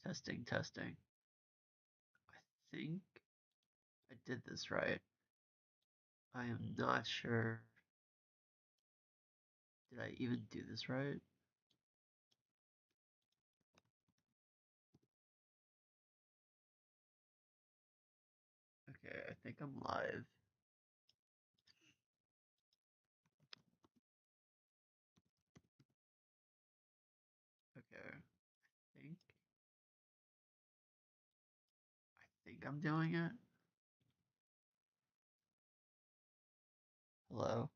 Testing, testing. I think I did this right. I am not sure. Did I even do this right? Okay, I think I'm live. Okay, I think I'm doing it. Hello?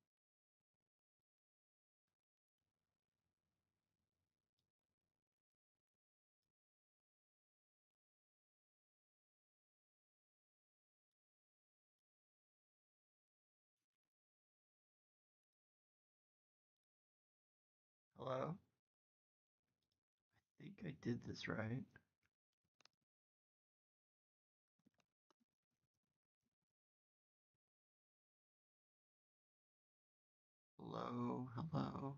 Hello? I think I did this right. Hello? Hello?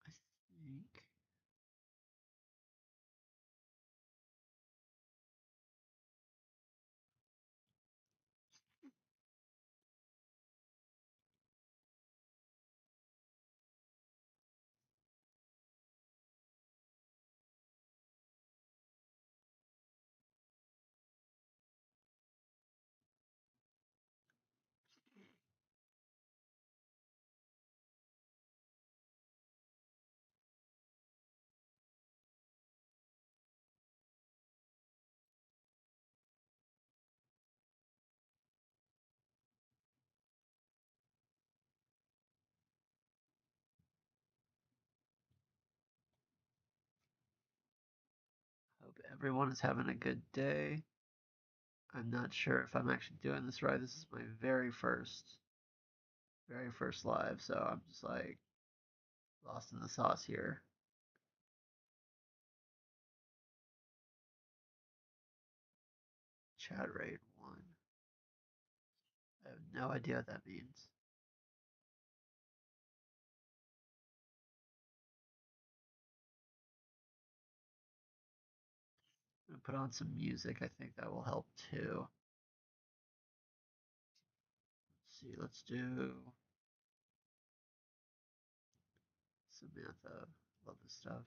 I think. Hope everyone is having a good day. I'm not sure if I'm actually doing this right. This is my very first live, so I'm just like lost in the sauce here. Chat rate 1. I have no idea what that means. I'm gonna put on some music. I think that will help too. Let's see. Let's do Samantha. Love this stuff.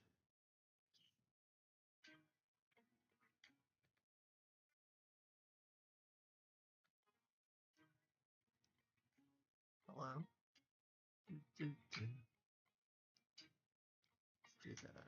Hello. Let's do that.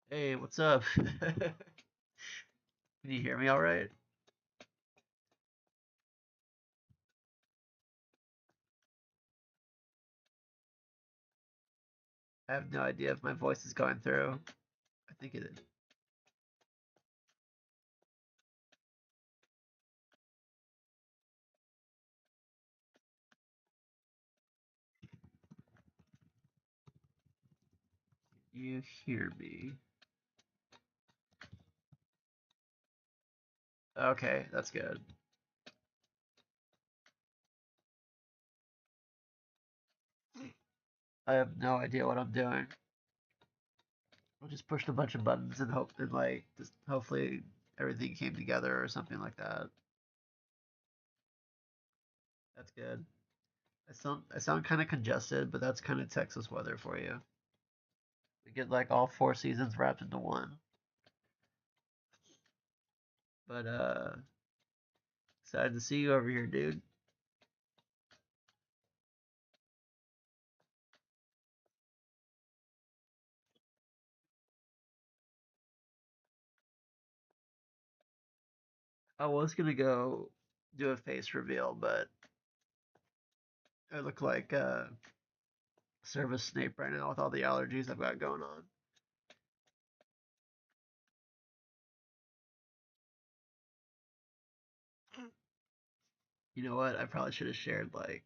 Hey, what's up? Can you hear me all right? I have no idea if my voice is going through. I think it is. You hear me? Okay, that's good. I have no idea what I'm doing. I just pushed a bunch of buttons and hope and like just hopefully everything came together or something like that. That's good. I sound kind of congested, but that's kind of Texas weather for you. We get like all 4 seasons wrapped into one. But excited to see you over here, dude. I was gonna go do a face reveal, but I look like Service Snape right now with all the allergies I've got going on. You know what? I probably should have shared like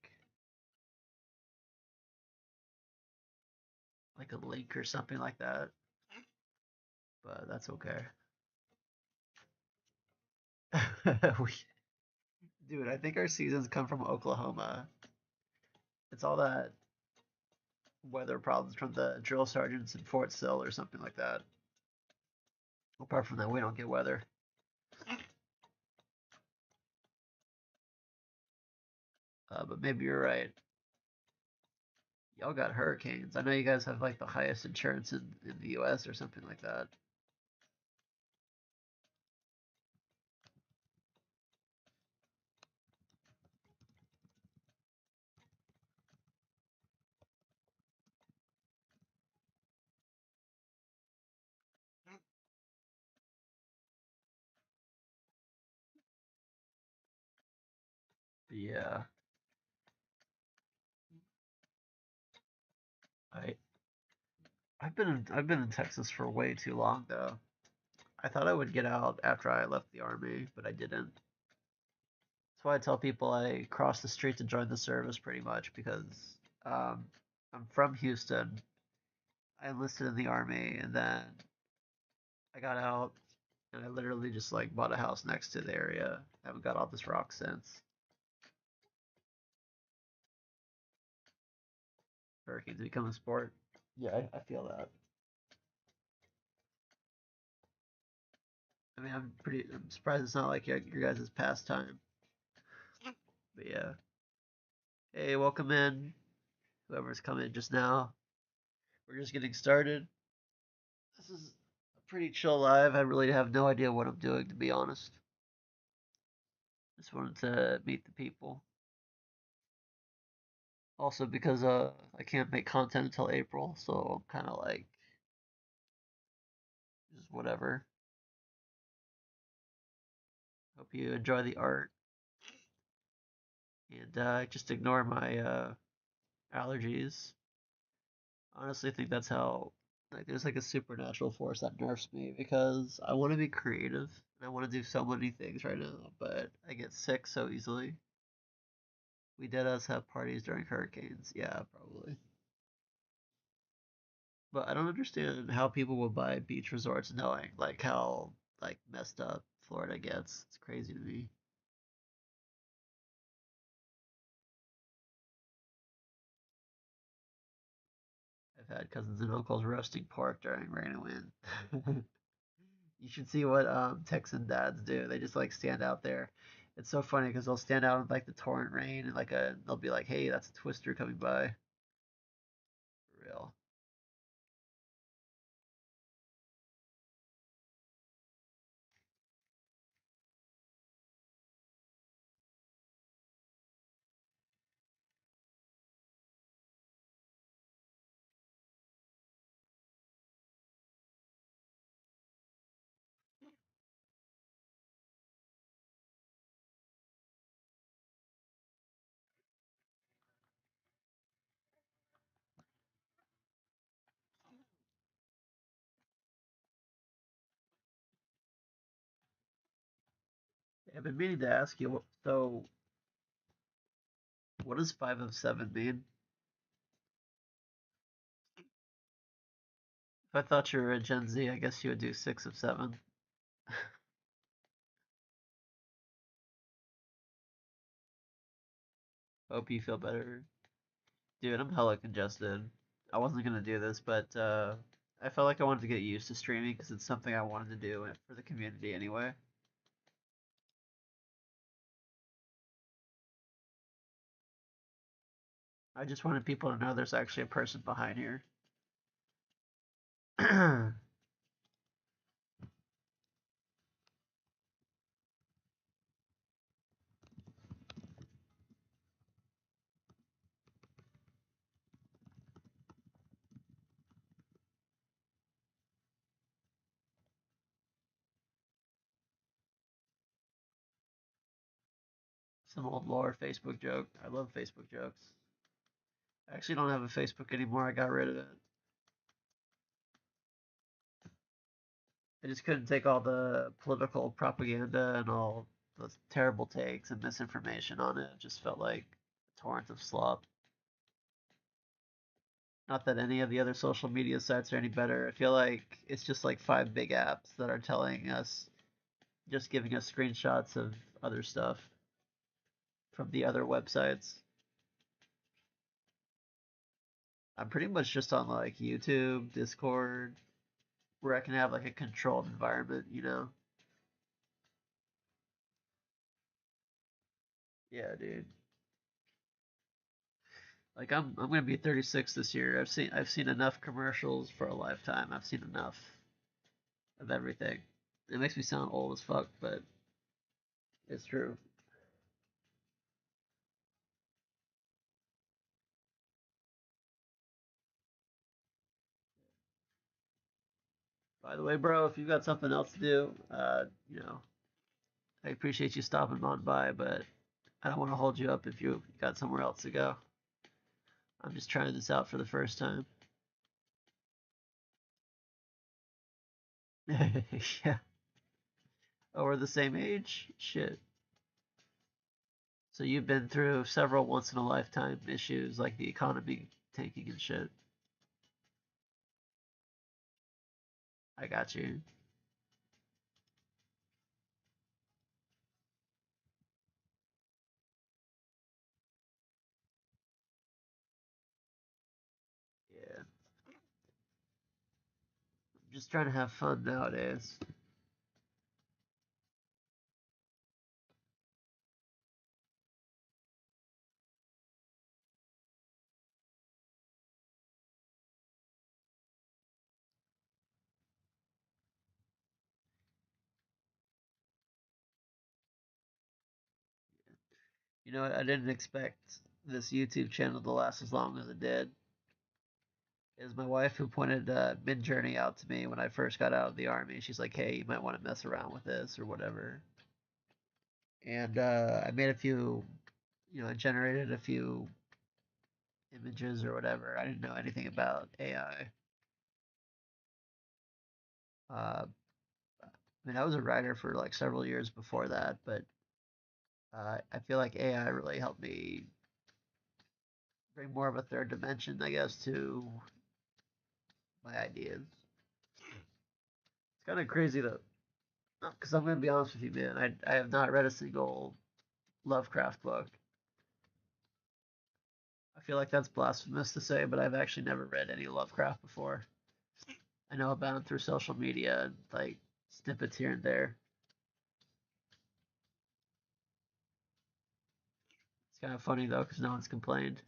a link or something like that, but that's okay. Dude, I think our seasons come from Oklahoma. It's all that weather problems from the drill sergeants in Fort Sill or something like that. Apart from that, we don't get weather. But maybe you're right. Y'all got hurricanes. I know you guys have like the highest insurance in the US or something like that. Yeah. I I've been in Texas for way too long though. I thought I would get out after I left the army, but I didn't. That's why I tell people I crossed the street to join the service pretty much because um, I'm from Houston. I enlisted in the army and then I got out and I literally just like bought a house next to the area. I haven't got off this rock since. Hurricanes become a sport. Yeah, I feel that. I mean, I'm surprised it's not like your guys' pastime. But yeah. Hey, welcome in. Whoever's come in just now. We're just getting started. This is a pretty chill live. I really have no idea what I'm doing, to be honest. Just wanted to meet the people. Also, because I can't make content until April, so I'm kind of like just whatever. Hope you enjoy the art and just ignore my allergies. Honestly, I think that's how like there's like a supernatural force that nerfs me because I want to be creative and I want to do so many things right now, but I get sick so easily. We did us have parties during hurricanes. Yeah, probably. But I don't understand how people will buy beach resorts knowing like how like messed up Florida gets. It's crazy to me. I've had cousins and uncles roasting pork during rain and wind. You should see what Texan dads do. They just like stand out there. It's so funny because they'll stand out in like the torrent rain and they'll be like, "Hey, that's a twister coming by." For real. I've been meaning to ask you. So, what does 5 of 7 mean? If I thought you were a Gen Z, I guess you would do 6 of 7. Hope you feel better. Dude, I'm hella congested. I wasn't gonna do this, but I felt like I wanted to get used to streaming because it's something I wanted to do for the community anyway. I just wanted people to know there's actually a person behind here. Some old lore Facebook joke. I love Facebook jokes. I actually don't have a Facebook anymore. I got rid of it. I just couldn't take all the political propaganda and all those terrible takes and misinformation on it. It just felt like a torrent of slop. Not that any of the other social media sites are any better. I feel like it's just like five big apps that are telling us, just giving us screenshots of other stuff from the other websites. I'm pretty much just on like YouTube, Discord, where I can have like a controlled environment, you know? Yeah, dude. Like I'm gonna be 36 this year. I've seen enough commercials for a lifetime. I've seen enough of everything. It makes me sound old as fuck, but it's true. By the way, bro, if you've got something else to do, you know, I appreciate you stopping on by, but I don't want to hold you up if you got somewhere else to go. I'm just trying this out for the first time. Yeah. Oh, we're the same age? Shit. So you've been through several once in a lifetime issues like the economy tanking and shit. I got you. Yeah. I'm just trying to have fun nowadays. You know, I didn't expect this YouTube channel to last as long as it did. It was my wife who pointed Midjourney out to me when I first got out of the army. She's like, "Hey, you might want to mess around with this or whatever." And I made a few, you know, I generated a few images or whatever. I didn't know anything about AI. I mean, I was a writer for like several years before that, but I feel like AI really helped me bring more of a third dimension, I guess, to my ideas. It's kind of crazy though, because I'm gonna be honest with you, man. I have not read a single Lovecraft book. I feel like that's blasphemous to say, but I've actually never read any Lovecraft before. I know about him through social media and like snippets here and there. It's kind of funny though, because no one's complained.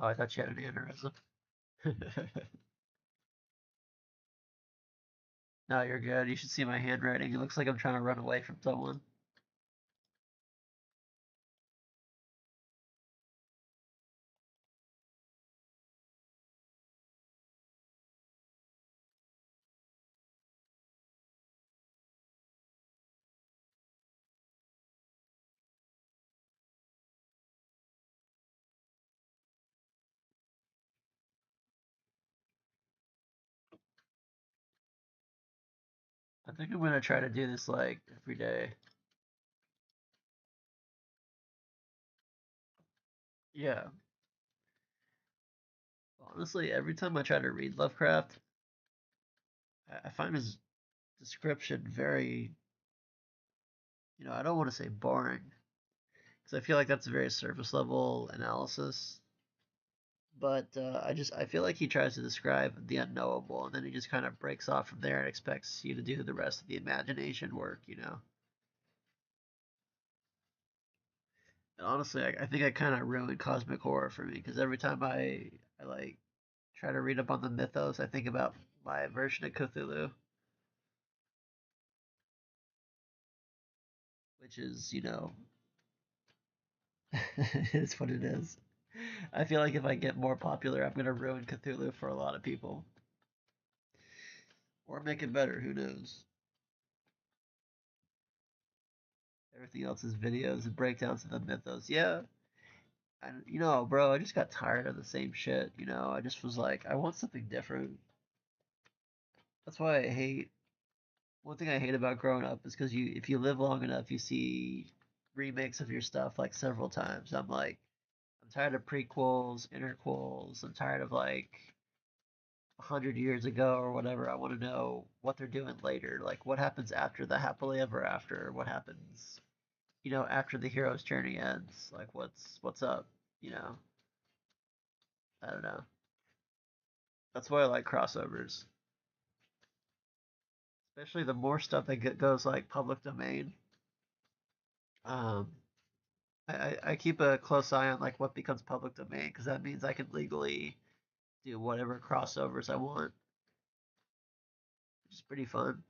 Oh, I thought you had an aneurysm. No, you're good. You should see my handwriting. It looks like I'm trying to run away from someone. I think I'm gonna try to do this like every day. Yeah. Honestly, every time I try to read Lovecraft, I find his description very, you know, I don't want to say boring, because I feel like that's a very surface level analysis. But I feel like he tries to describe the unknowable, and then he just kind of breaks off from there and expects you to do the rest of the imagination work, you know. And honestly, I think I kind of ruined cosmic horror for me because every time I like try to read up on the mythos, I think about my version of Cthulhu, which is, it's what it is. I feel like if I get more popular, I'm gonna ruin Cthulhu for a lot of people, or make it better. Who knows? Everything else is videos and breakdowns of the mythos. Yeah, and bro, I just got tired of the same shit. I just was like, I want something different. That's why I hate. One thing I hate about growing up is because if you live long enough, you see remakes of your stuff like several times. I'm tired of prequels, interquels. I'm tired of like 100 years ago or whatever. I want to know what they're doing later. Like what happens after the happily ever after. What happens, after the hero's journey ends. Like what's up. You know, I don't know. That's why I like crossovers, especially the more stuff that goes like public domain. Um, I keep a close eye on like what becomes public domain because that means I can legally do whatever crossovers I want, which is pretty fun.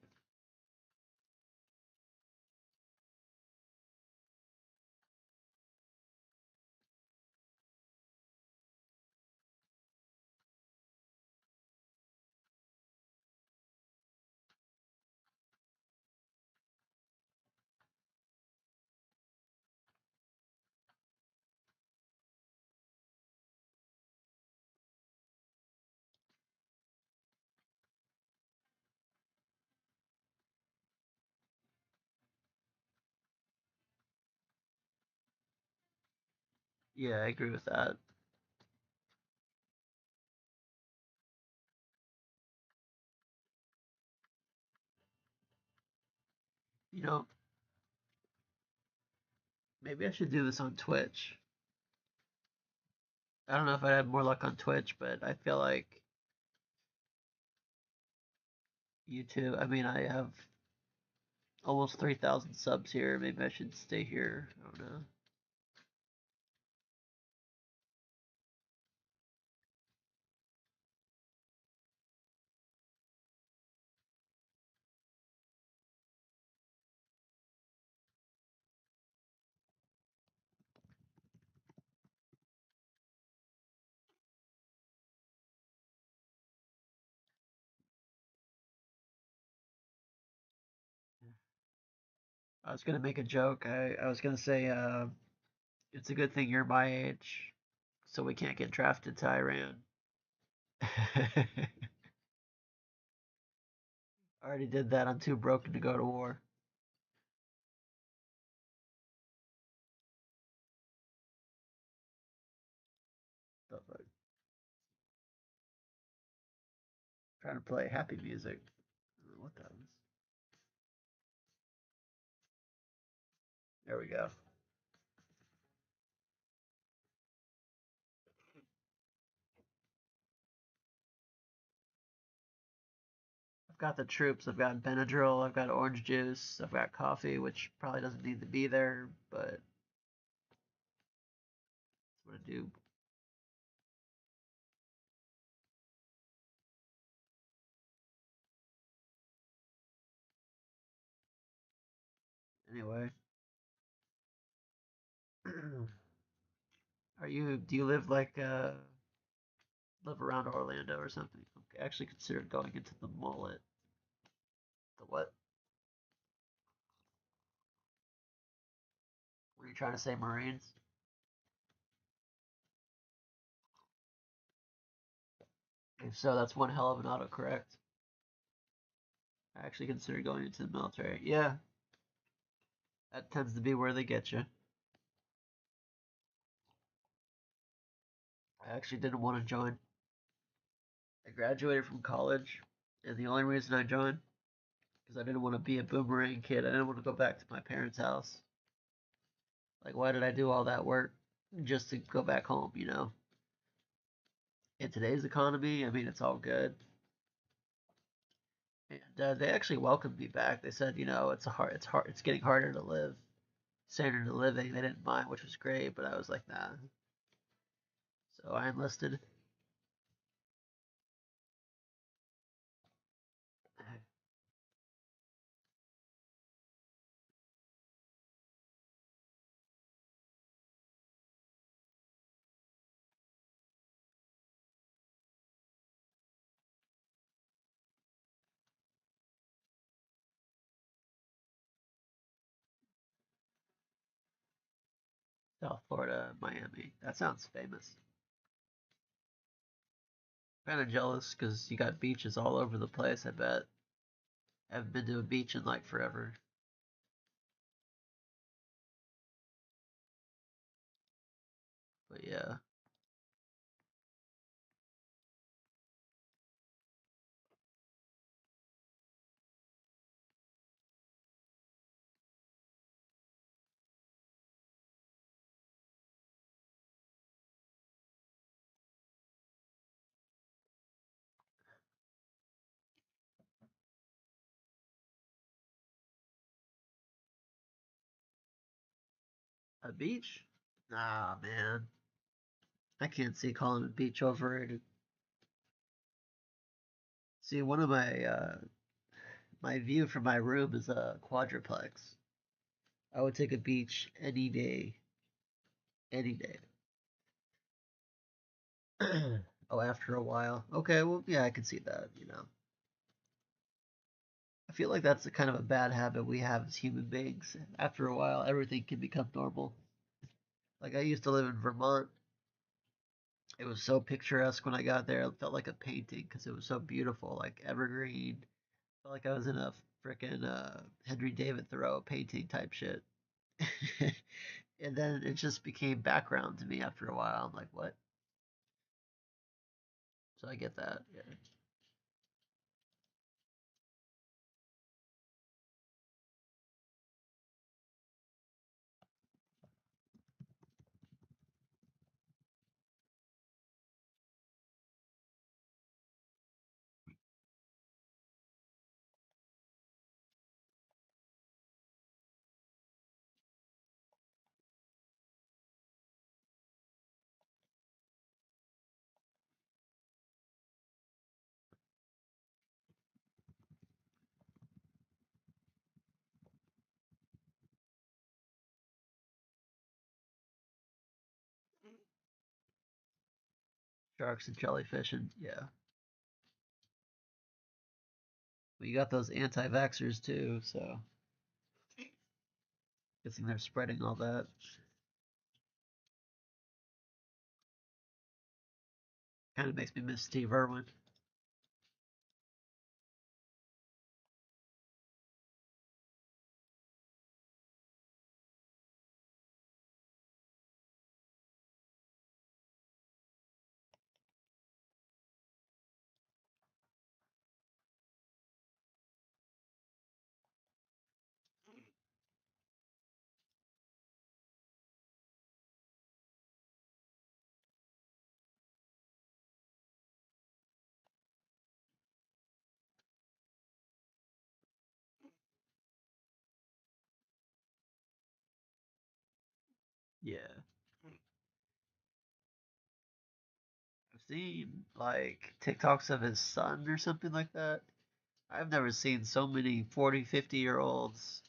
Yeah, I agree with that. You know, maybe I should do this on Twitch. I don't know if I'd have more luck on Twitch, but I feel like YouTube. I mean, I have almost 3,000 subs here. Maybe I should stay here. I don't know. I was gonna make a joke. I was gonna say, it's a good thing you're my age, so we can't get drafted to Iran. I already did that. I'm too broken to go to war. Stuff like trying to play happy music. I don't know what that is. There we go. I've got the troops. I've got Benadryl. I've got orange juice. I've got coffee, which probably doesn't need to be there, but that's what I do. Anyway, do you live live around Orlando or something? I actually considered going into the mullet. The what? Were you trying to say Marines? If so, that's one hell of an autocorrect. I actually considered going into the military. Yeah, that tends to be where they get you. I actually didn't want to join. I graduated from college, and the only reason I joined because I didn't want to be a boomerang kid. I didn't want to go back to my parents' house. Like, why did I do all that work just to go back home? In today's economy, I mean, it's all good. And they actually welcomed me back. They said, it's getting harder to live. Standard of living, they didn't mind, which was great. But I was like, nah. So I enlisted. South Florida, Miami. That sounds famous. Kind of jealous because you got beaches all over the place. I bet. I haven't been to a beach in like forever. But yeah, a beach? Nah, man. I can't see calling a beach overrated. See, one of my view from my room is a quadruplex. I would take a beach any day, any day. Oh, after a while. Okay, well, yeah, I can see that. I feel like that's a kind of a bad habit we have as human beings. After a while, everything can become normal. Like I used to live in Vermont. It was so picturesque when I got there. It felt like a painting because it was so beautiful, like evergreen. Felt like I was in a frickin' Henry David Thoreau painting type shit. And then it just became background to me after a while. I'm like, what? So I get that. Yeah. Sharks and jellyfish, and yeah. Well, you got those anti-vaxxers too, so guessing they're spreading all that. Kind of makes me miss Steve Irwin. Yeah. I've seen like TikToks of his son or something like that. I've never seen so many 40, 50-year olds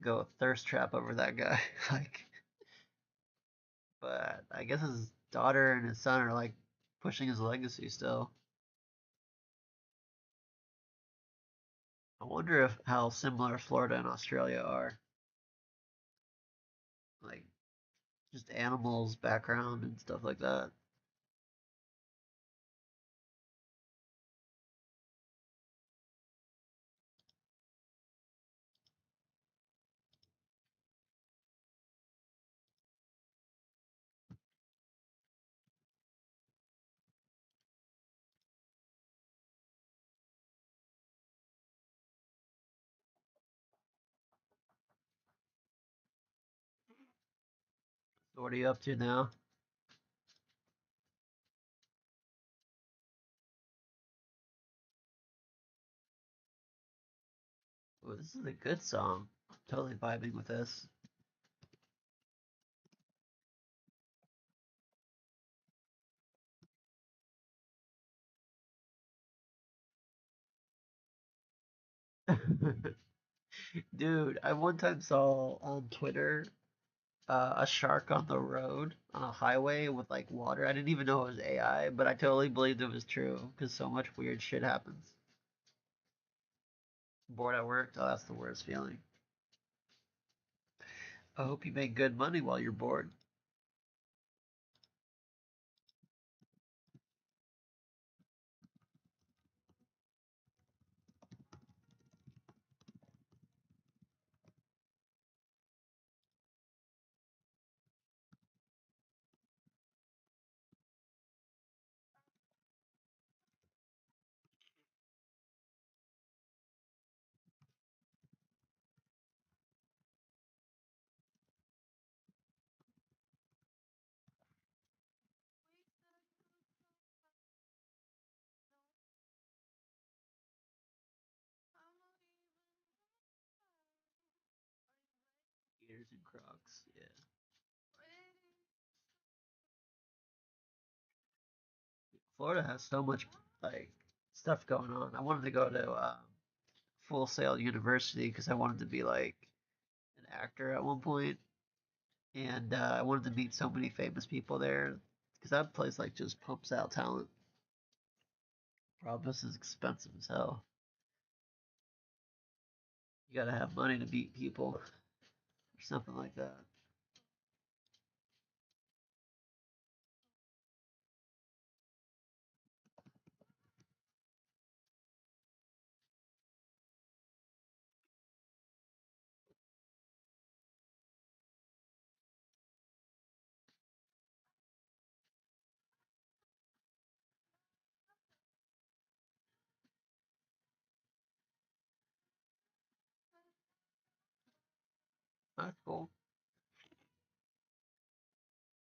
go thirst trap over that guy. Like, but I guess his daughter and his son are like pushing his legacy still. I wonder if how similar Florida and Australia are. Like just animals background and stuff like that. So what are you up to now? Oh, this is a good song. I'm totally vibing with this. Dude, I one time saw on Twitter a shark on the road on a highway with like water. I didn't even know it was AI, but I totally believed it was true because so much weird shit happens. Bored at work? Oh, that's the worst feeling. I hope you make good money while you're bored. Sneakers and Crocs. Yeah. Florida has so much like stuff going on. I wanted to go to Full Sail University because I wanted to be like an actor at one point, and I wanted to meet so many famous people there because that place like just pumps out talent. Problem is expensive as hell. You gotta have money to meet people or something like that. That's cool.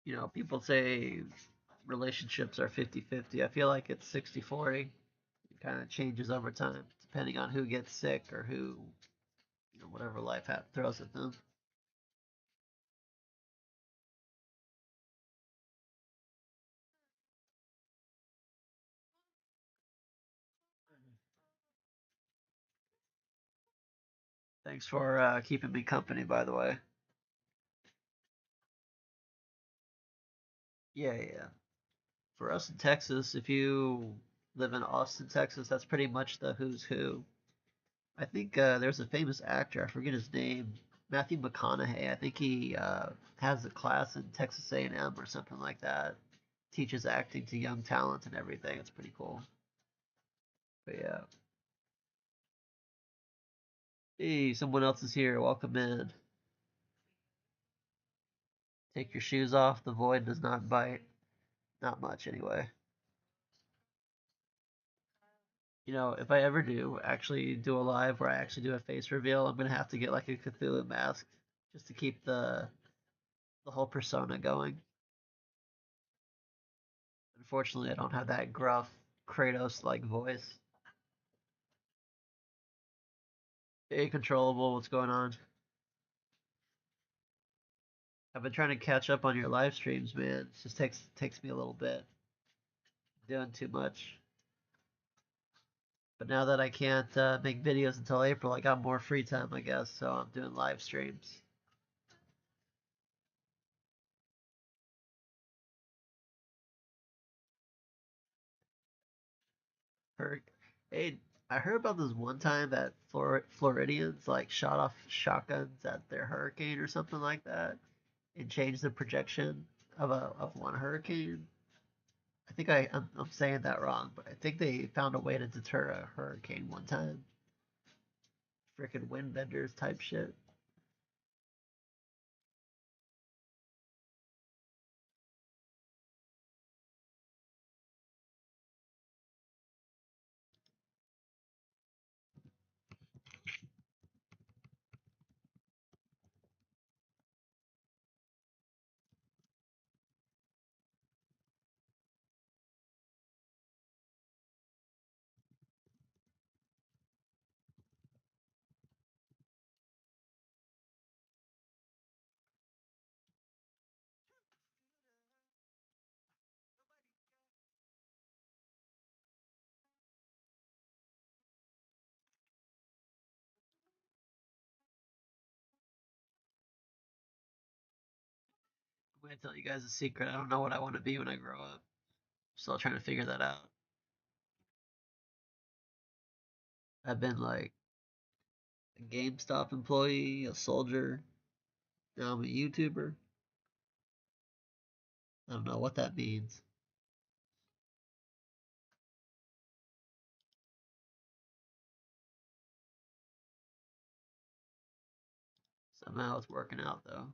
You know, people say relationships are 50-50. I feel like it's 60-40. It kind of changes over time depending on who gets sick or who, whatever life throws at them. Thanks for keeping me company, by the way. Yeah, yeah. For us in Texas, if you live in Austin, Texas, that's pretty much the who's who. I think there's a famous actor, I forget his name, Matthew McConaughey. I think he has a class in Texas A&M or something like that. Teaches acting to young talent and everything. It's pretty cool. But yeah. Hey, someone else is here. Welcome in. Take your shoes off. The void does not bite. Not much, anyway. If I ever do actually do a live where I actually do a face reveal, I'm gonna have to get like a Cthulhu mask just to keep the whole persona going. Unfortunately, I don't have that gruff Kratos like voice. Hey, controllable, what's going on? I've been trying to catch up on your live streams, man. It just takes me a little bit. Doing too much. But now that I can't make videos until April, I got more free time, I guess. So I'm doing live streams. Heard, hey, I heard about this one time that Floridians like shot off shotguns at their hurricane or something like that, and changed the projection of one hurricane. I think I'm saying that wrong, but I think they found a way to deter a hurricane one time. Freaking wind benders type shit. I'm gonna tell you guys a secret. I don't know what I want to be when I grow up. Still trying to figure that out. I've been like a GameStop employee, a soldier. Now I'm a YouTuber. I don't know what that means. Somehow it's working out though.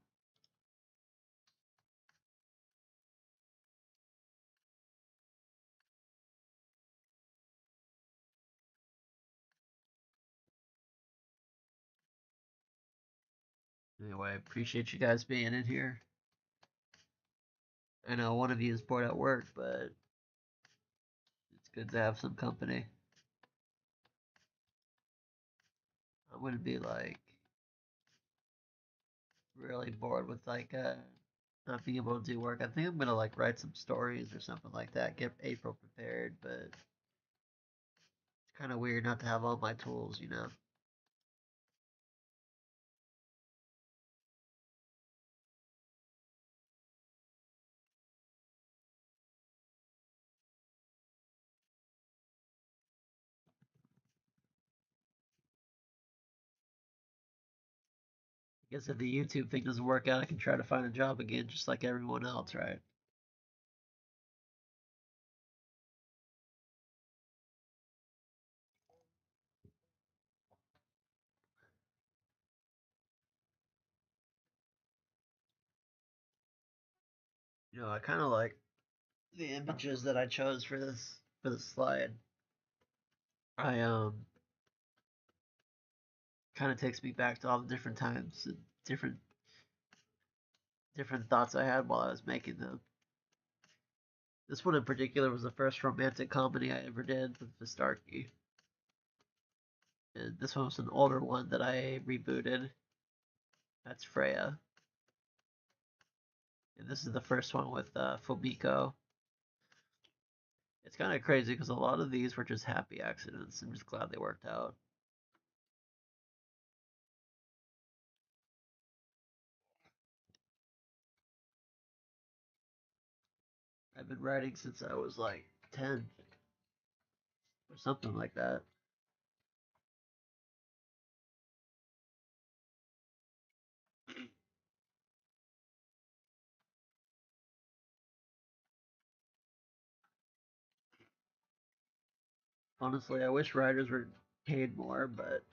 Anyway, I appreciate you guys being in here. I know one of you is bored at work, but it's good to have some company. I'm gonna be like really bored with not being able to do work. I think I'm gonna like write some stories or something like that. Get April prepared, but it's kind of weird not to have all my tools, you know. I guess if the YouTube thing doesn't work out, I can try to find a job again, just like everyone else, right? You know, I kind of like the images that I chose for this slide. I kind of takes me back to all the different times and different thoughts I had while I was making them. This one in particular was the first romantic comedy I ever did with Vistarki. And this one was an older one that I rebooted. That's Freya. And this is the first one with Fumiko. It's kind of crazy because a lot of these were just happy accidents. I'm just glad they worked out. I've been writing since I was like 10 or something like that. Honestly, I wish writers were paid more, but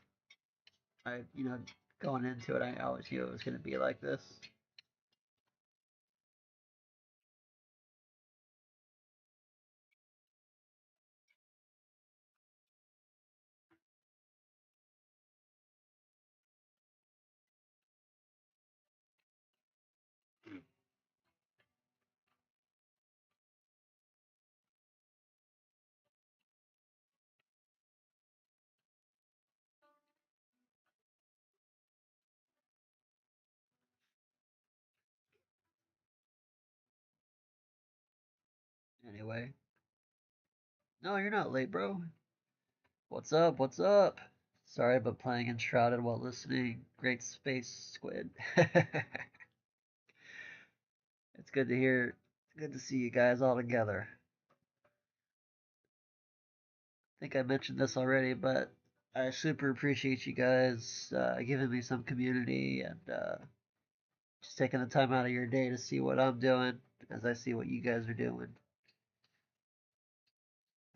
going into it, I always knew it was going to be like this. Anyway, no, you're not late, bro. What's up? What's up? Sorry about playing Enshrouded while listening. Great space squid. It's good to hear. It's good to see you guys all together. I think I mentioned this already, but I super appreciate you guys giving me some community and just taking the time out of your day to see what I'm doing as I see what you guys are doing.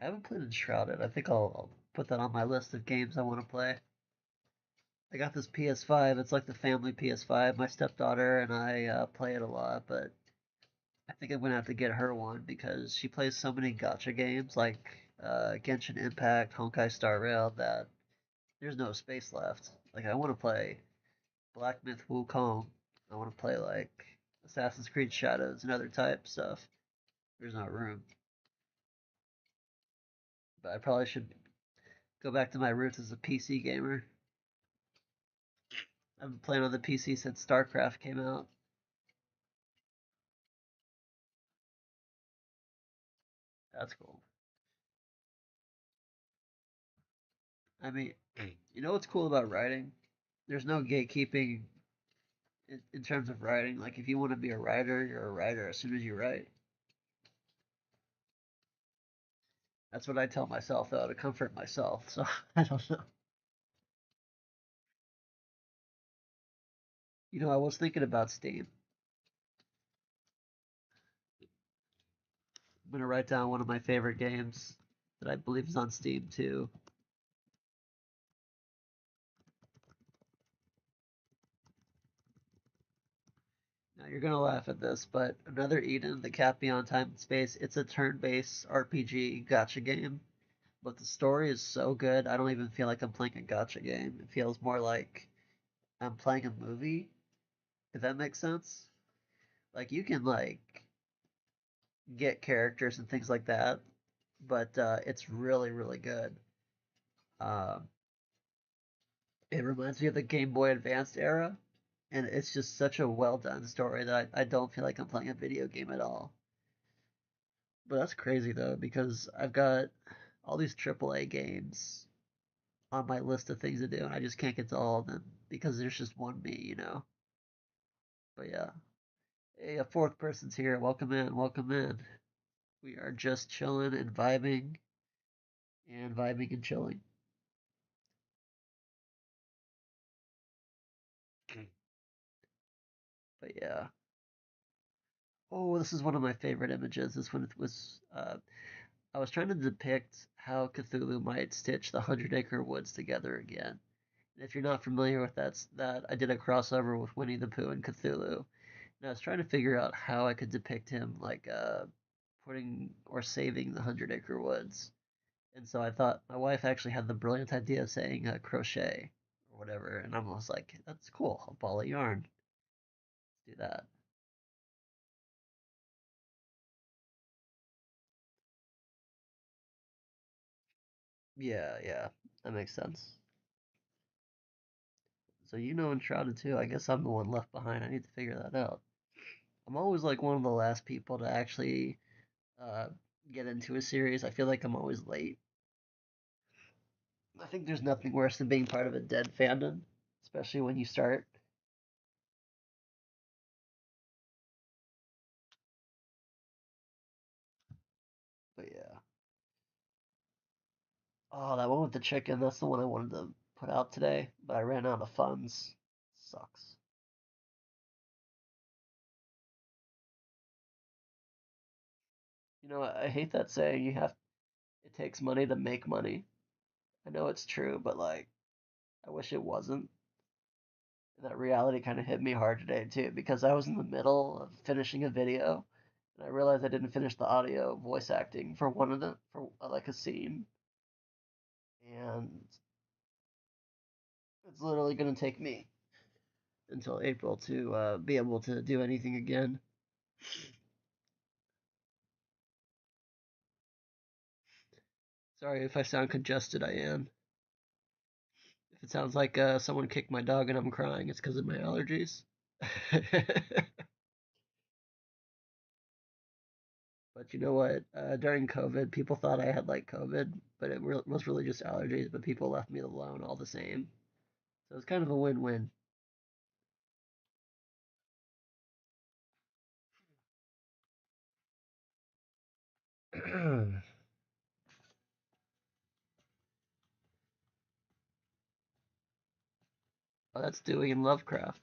I haven't played Enshrouded. I think I'll put that on my list of games I want to play. I got this PS5. It's like the family PS5. My stepdaughter and I play it a lot, but I think I'm gonna have to get her one because she plays so many gacha games like Genshin Impact, Honkai Star Rail that there's no space left. Like I want to play Black Myth Wukong. I want to play like Assassin's Creed Shadows and other type stuff. There's no room. But I probably should go back to my roots as a PC gamer. I've been playing on the PC since StarCraft came out. That's cool. I mean, you know what's cool about writing? There's no gatekeeping in terms of writing. Like, if you want to be a writer, you're a writer as soon as you write. That's what I tell myself, though, to comfort myself. So, I don't know. You know, I was thinking about Steam. I'm going to write down one of my favorite games that I believe is on Steam, too. Now, you're going to laugh at this, but Another Eden, The Cat Beyond Time and Space, it's a turn-based RPG gacha game. But the story is so good, I don't even feel like I'm playing a gacha game. It feels more like I'm playing a movie, if that makes sense. Like you can like get characters and things like that, but it's really really good. Um, it reminds me of the Game Boy Advanced era, and it's just such a well done story that I don't feel like I'm playing a video game at all. But that's crazy though, because I've got all these AAA games on my list of things to do, and I just can't get to all of them because there's just one me. But yeah, hey, a fourth person's here. Welcome in, welcome in. We are just chilling and vibing and chilling. But yeah. Oh, this is one of my favorite images. This one was I was trying to depict how Cthulhu might stitch the Hundred Acre Woods together again. And if you're not familiar with that I did a crossover with Winnie the Pooh and Cthulhu. And I was trying to figure out how I could depict him like putting or saving the Hundred Acre Woods. And so I thought my wife actually had the brilliant idea of saying crochet or whatever, and I was like, "That's cool, a ball of yarn. Let's do that." Yeah, yeah, that makes sense. So you know Enshrouded too. I guess I'm the one left behind. I need to figure that out. I'm always like one of the last people to actually uh, get into a series. I feel like I'm always late. I think there's nothing worse than being part of a dead fandom, especially when you start. But yeah. Oh, that one with the chicken, that's the one I wanted to put out today, but I ran out of funds. Sucks. I hate that saying it takes money to make money. I know it's true, but like I wish it wasn't. And that reality kind of hit me hard today too because I was in the middle of finishing a video and I realized I didn't finish the audio voice acting for one of the for like a scene, and it's literally going to take me until April to be able to do anything again. Sorry if I sound congested. I am. If it sounds like someone kicked my dog and I'm crying, it's because of my allergies. But you know what? During COVID, people thought I had like COVID, but was really just allergies. But people left me alone all the same. So it's kind of a win-win. Oh, that's Dewey and Lovecraft.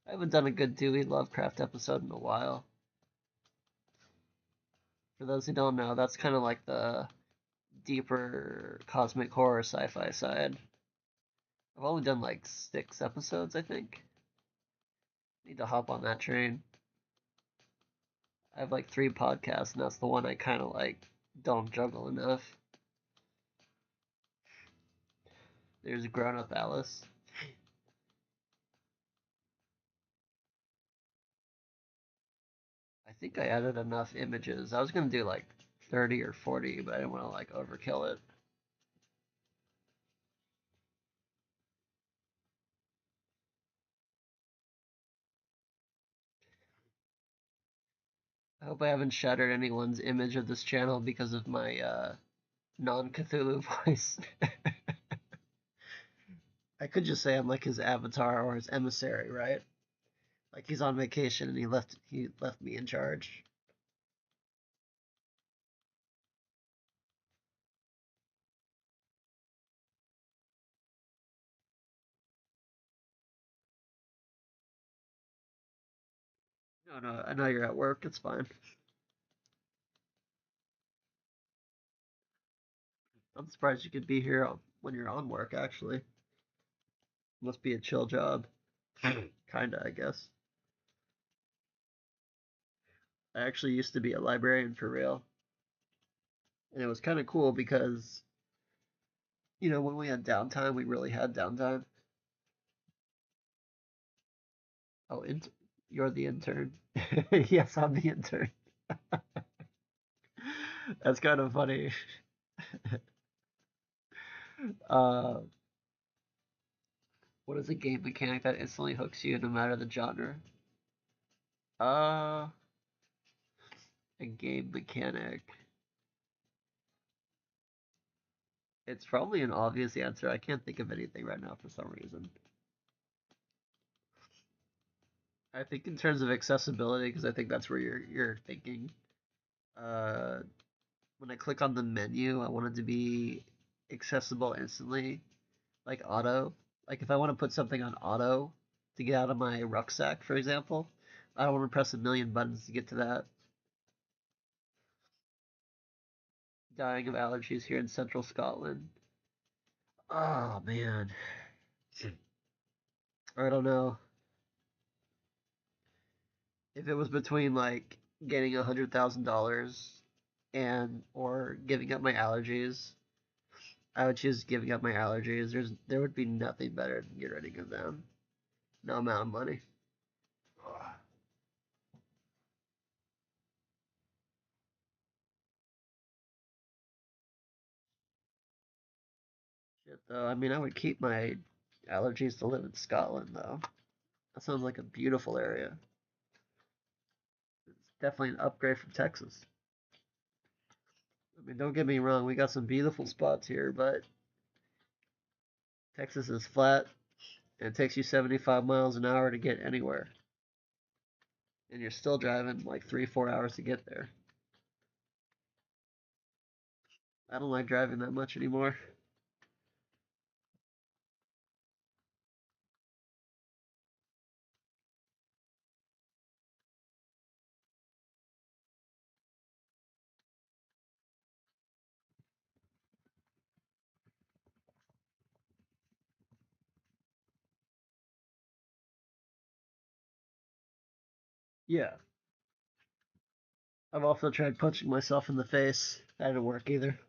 I haven't done a good Dewey Lovecraft episode in a while. For those who don't know, that's kind of like the deeper cosmic horror sci-fi side. I've only done like 6 episodes, I think. Need to hop on that train. I have like 3 podcasts, and that's the one I kind of like don't juggle enough. There's Grown Up Alice. I think I added enough images. I was gonna do like 30 or 40, but I didn't want to like overkill it. I hope I haven't shattered anyone's image of this channel because of my non-Cthulhu voice. I could just say I'm like his avatar or his emissary, right? Like he's on vacation and he left me in charge. No, no, I know you're at work. It's fine. I'm surprised you could be here when you're on work. Actually, must be a chill job. Kinda, I guess. I actually used to be a librarian for real, and it was kind of cool because when we had downtime, we really had downtime. Oh, you're the intern. Yes, I'm the intern. That's kind of funny. Uh, What is a game mechanic that instantly hooks you no matter the genre? Uh, a game mechanic. It's probably an obvious answer. I can't think of anything right now for some reason. I think in terms of accessibility, because I think that's where you're thinking. Uh, when I click on the menu, I want it to be accessible instantly, like auto. Like if I want to put something on auto to get out of my rucksack, for example, I don't want to press a million buttons to get to that. Dying of allergies here in central Scotland. Oh man, I don't know. If it was between like getting $100,000 and or giving up my allergies, I would choose giving up my allergies. There would be nothing better than getting rid of them. No amount of money. Shit though, I mean I would keep my allergies to live in Scotland though. That sounds like a beautiful area. It's definitely an upgrade from Texas. I mean, don't get me wrong, we got some beautiful spots here, but Texas is flat and it takes you 75 miles an hour to get anywhere. And you're still driving like 3, 4 hours to get there. I don't like driving that much anymore. Yeah. I've also tried punching myself in the face. That didn't work either.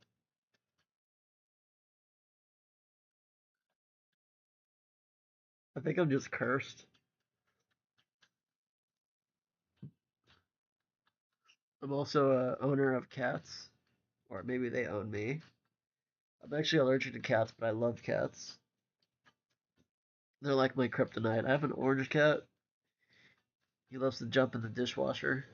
I think I'm just cursed. I'm also a owner of cats, or maybe they own me. I'm actually allergic to cats, but I love cats. They're like my kryptonite. I have an orange cat. He loves to jump in the dishwasher.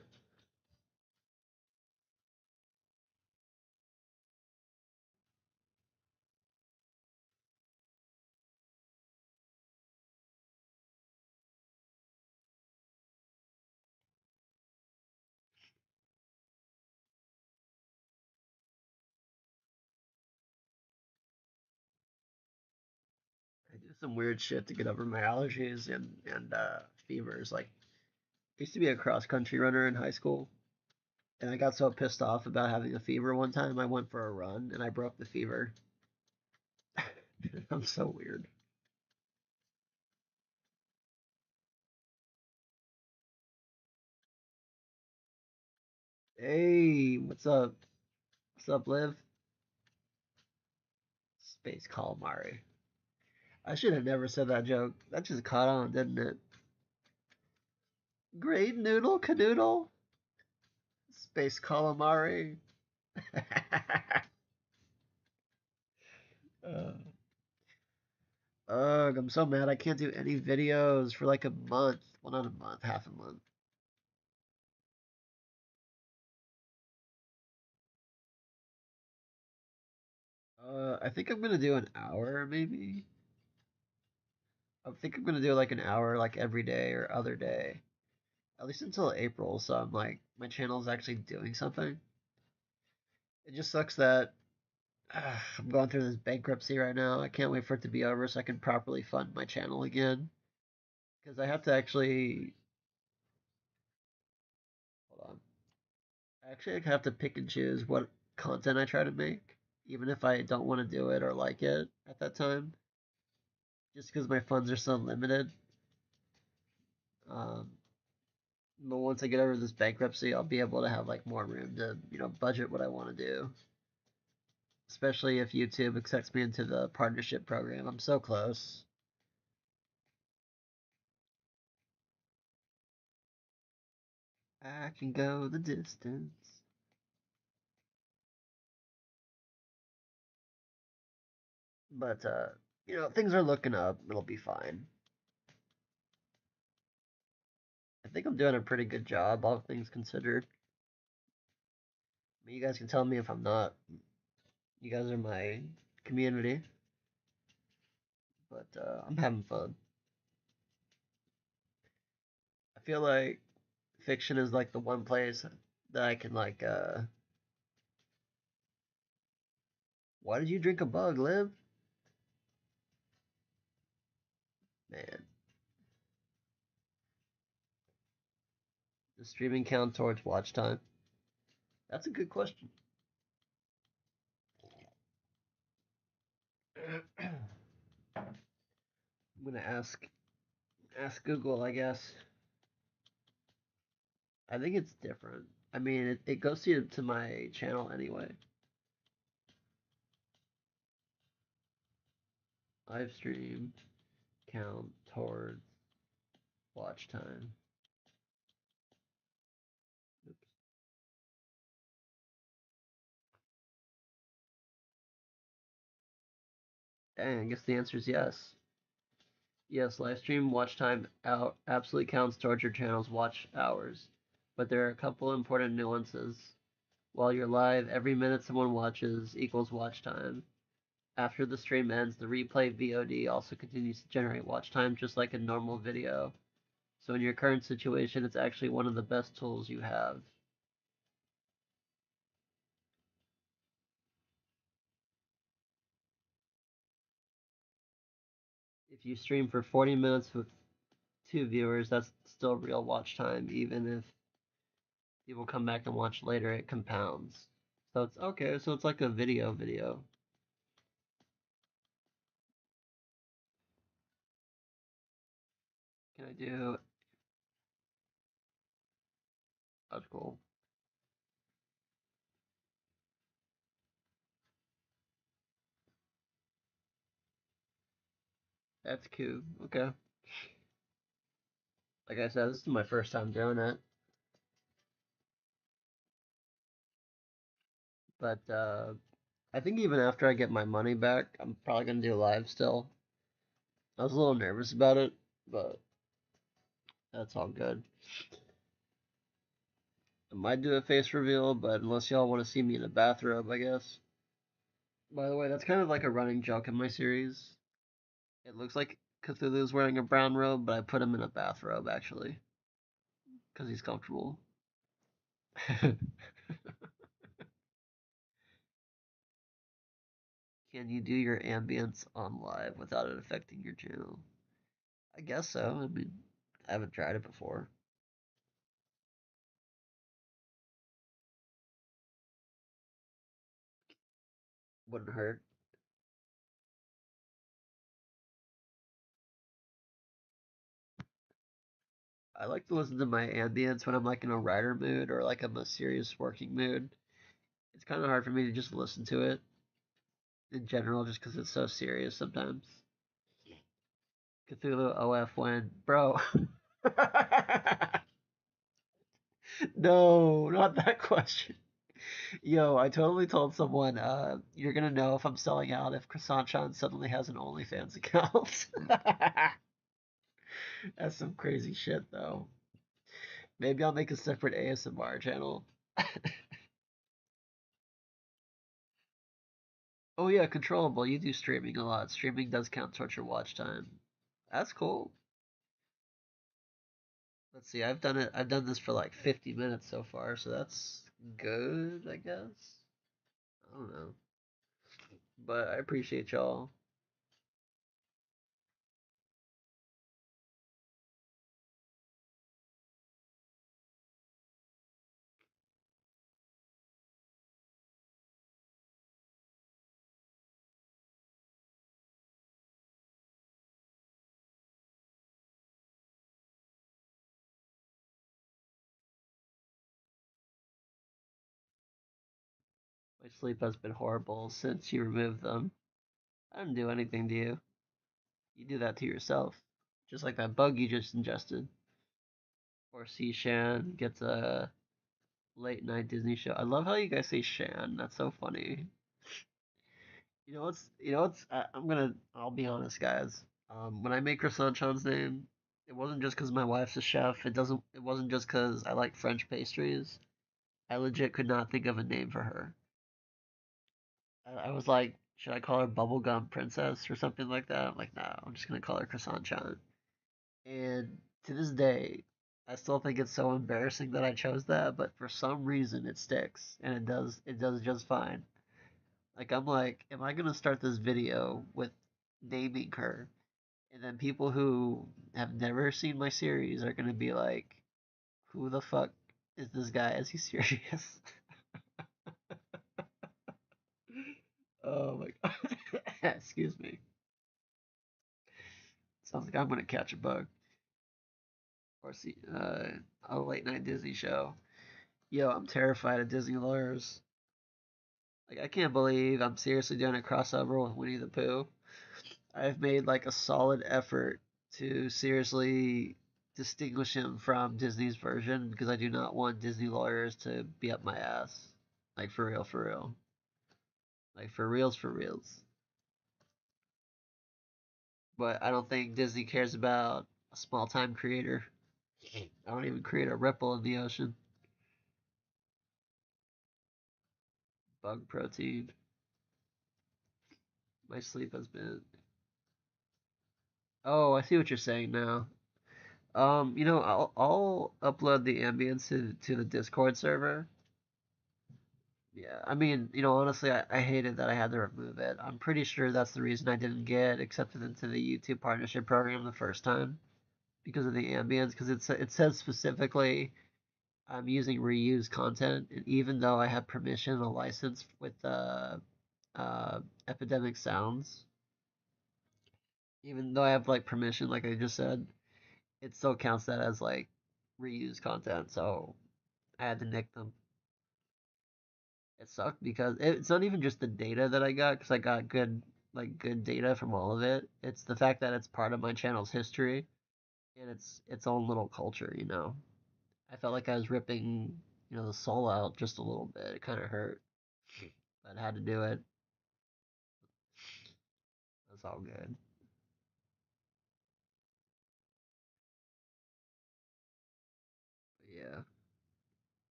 I do some weird shit to get over my allergies and fevers. Like I used to be a cross country runner in high school, and I got so pissed off about having a fever one time, I went for a run and I broke the fever. I'm so weird. Hey, what's up? What's up, Liv? Space calamari. I should have never said that joke. That just caught on, didn't it? Great noodle canoodle. Space calamari. uh, ugh, I'm so mad I can't do any videos for like a month. Well, not a month, half a month. I think I'm gonna do an hour maybe. I think I'm gonna do like an hour like every day or other day. At least until April, so I'm like my channel is actually doing something. It just sucks that I'm going through this bankruptcy right now. I can't wait for it to be over so I can properly fund my channel again. Because I have to actually hold on. I actually have to pick and choose what content I try to make, even if I don't want to do it or like it at that time. Just because my funds are so limited. Um, but once I get over this bankruptcy, I'll be able to have like more room to budget what I want to do. Especially if YouTube accepts me into the partnership program. I'm so close. I can go the distance. But things are looking up. It'll be fine. I think I'm doing a pretty good job, all things considered. I mean, you guys can tell me if I'm not. You guys are my community, but I'm having fun. I feel like fiction is like the one place that I can like. Why did you drink a bug, Liv? Man, does streaming count towards watch time? That's a good question. I'm gonna ask Google, I guess. I think it's different. I mean, it goes to my channel anyway. Live stream count towards watch time. Oops. Dang, I guess the answer is yes. Yes, live stream watch time out absolutely counts towards your channel's watch hours, but there are a couple important nuances. While you're live, every minute someone watches equals watch time. After the stream ends, the replay VOD also continues to generate watch time just like a normal video. So in your current situation, it's actually one of the best tools you have. If you stream for 40 minutes with 2 viewers, that's still real watch time, even if people come back and watch later, it compounds. So it's okay, so it's like a video. Can I do? That's cool. That's cool. Okay. Like I said, this is my first time doing it. But I think even after I get my money back, I'm probably gonna do live still. I was a little nervous about it, but that's all good. I might do a face reveal, but unless y'all want to see me in a bathrobe, I guess. By the way, that's kind of like a running joke in my series. It looks like Cthulhu's wearing a brown robe, but I put him in a bathrobe actually, because he's comfortable. Can you do your ambience on live without it affecting your channel? I guess so. I mean, I haven't tried it before. Wouldn't hurt. I like to listen to my ambience when I'm like in a writer mood or like I'm a serious working mood. It's kind of hard for me to just listen to it in general just because it's so serious sometimes. Cthulhu OF when, bro. No, not that question. Yo, I totally told someone, you're gonna know if I'm selling out if Croissant Chan suddenly has an OnlyFans account. That's some crazy shit, though. Maybe I'll make a separate ASMR channel. Oh yeah, controllable. You do streaming a lot. Streaming does count towards your watch time. That's cool. Let's see. I've done it. I've done this for like 50 minutes so far, so that's good, I guess. I don't know, but I appreciate y'all. My sleep has been horrible since you removed them. I didn't do anything to you. You do that to yourself. Just like that bug you just ingested. Or C Shan gets a late night Disney show. I love how you guys say Shan. That's so funny. I'll be honest, guys. When I make croissant Chan's name, it wasn't just because my wife's a chef. It wasn't just because I like French pastries. I legit could not think of a name for her. I was like, should I call her Bubblegum Princess or something like that? I'm like, no, I'm just gonna call her Croissant Chan. And to this day, I still think it's so embarrassing that I chose that, but for some reason it sticks and it does just fine. Like I'm like, am I gonna start this video with naming her, and then people who have never seen my series are gonna be like, who the fuck is this guy? Is he serious? Oh my god. Excuse me. Sounds like I'm gonna catch a bug or see a late night Disney show. Yo, I'm terrified of Disney lawyers. Like I can't believe I'm seriously doing a crossover with Winnie the Pooh. I've made like a solid effort to seriously distinguish him from Disney's version because I do not want Disney lawyers to be up my ass. Like for real, for real. Like for reals, for reals. But I don't think Disney cares about a small time creator. I don't even create a ripple in the ocean. Bug protein. My sleep has been. Oh, I see what you're saying now. I'll upload the ambience to the Discord server. Yeah, I mean, honestly, I hated that I had to remove it. I'm pretty sure that's the reason I didn't get accepted into the YouTube partnership program the first time because of the ambience. Because it says specifically I'm using reused content, and even though I have permission and a license with Epidemic Sounds, even though I have like permission, like I just said, it still counts that as like reused content. So I had to nick them. It sucked because it's not even just the data that I got, because I got good data from all of it. It's the fact that it's part of my channel's history and its own little culture. I felt like I was ripping, the soul out just a little bit. It kind of hurt, but I had to do it. That's all good. But yeah,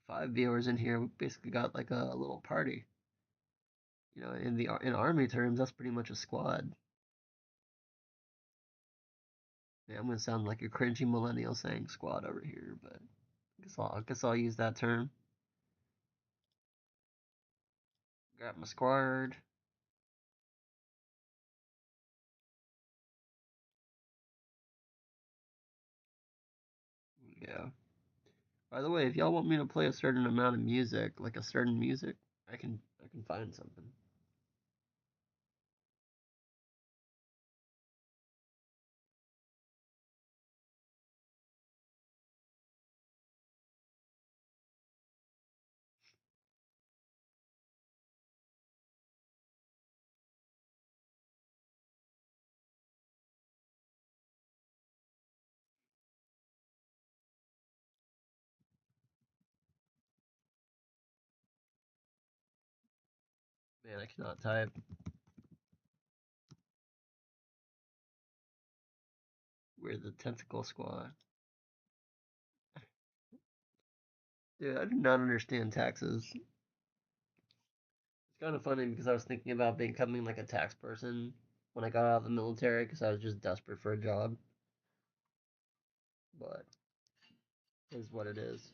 5 viewers in here. We basically got like a little party. In army terms, that's pretty much a squad. Yeah, I'm gonna sound like a cringy millennial saying squad over here, but I guess I'll use that term. Got my squad. Yeah. By the way, if y'all want me to play a certain amount of music, like a certain music, I can find something. Man, I cannot type. We're the tentacle squad. Dude, I do not understand taxes. It's kind of funny because I was thinking about becoming like a tax person when I got out of the military because I was just desperate for a job. But it is what it is.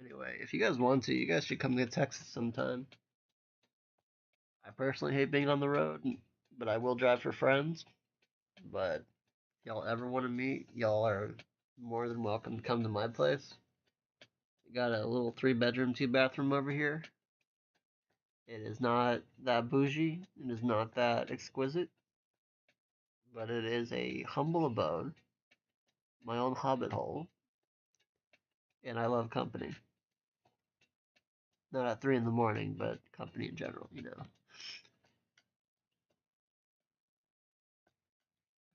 Anyway, if you guys want to, you guys should come to Texas sometime. I personally hate being on the road, but I will drive for friends. But y'all ever want to meet, y'all are more than welcome to come to my place. Got a little 3 bedroom, 2 bathroom over here. It is not that bougie. It is not that exquisite, but it is a humble abode, my own hobbit hole. and I love company. Not at 3 in the morning, but company in general. I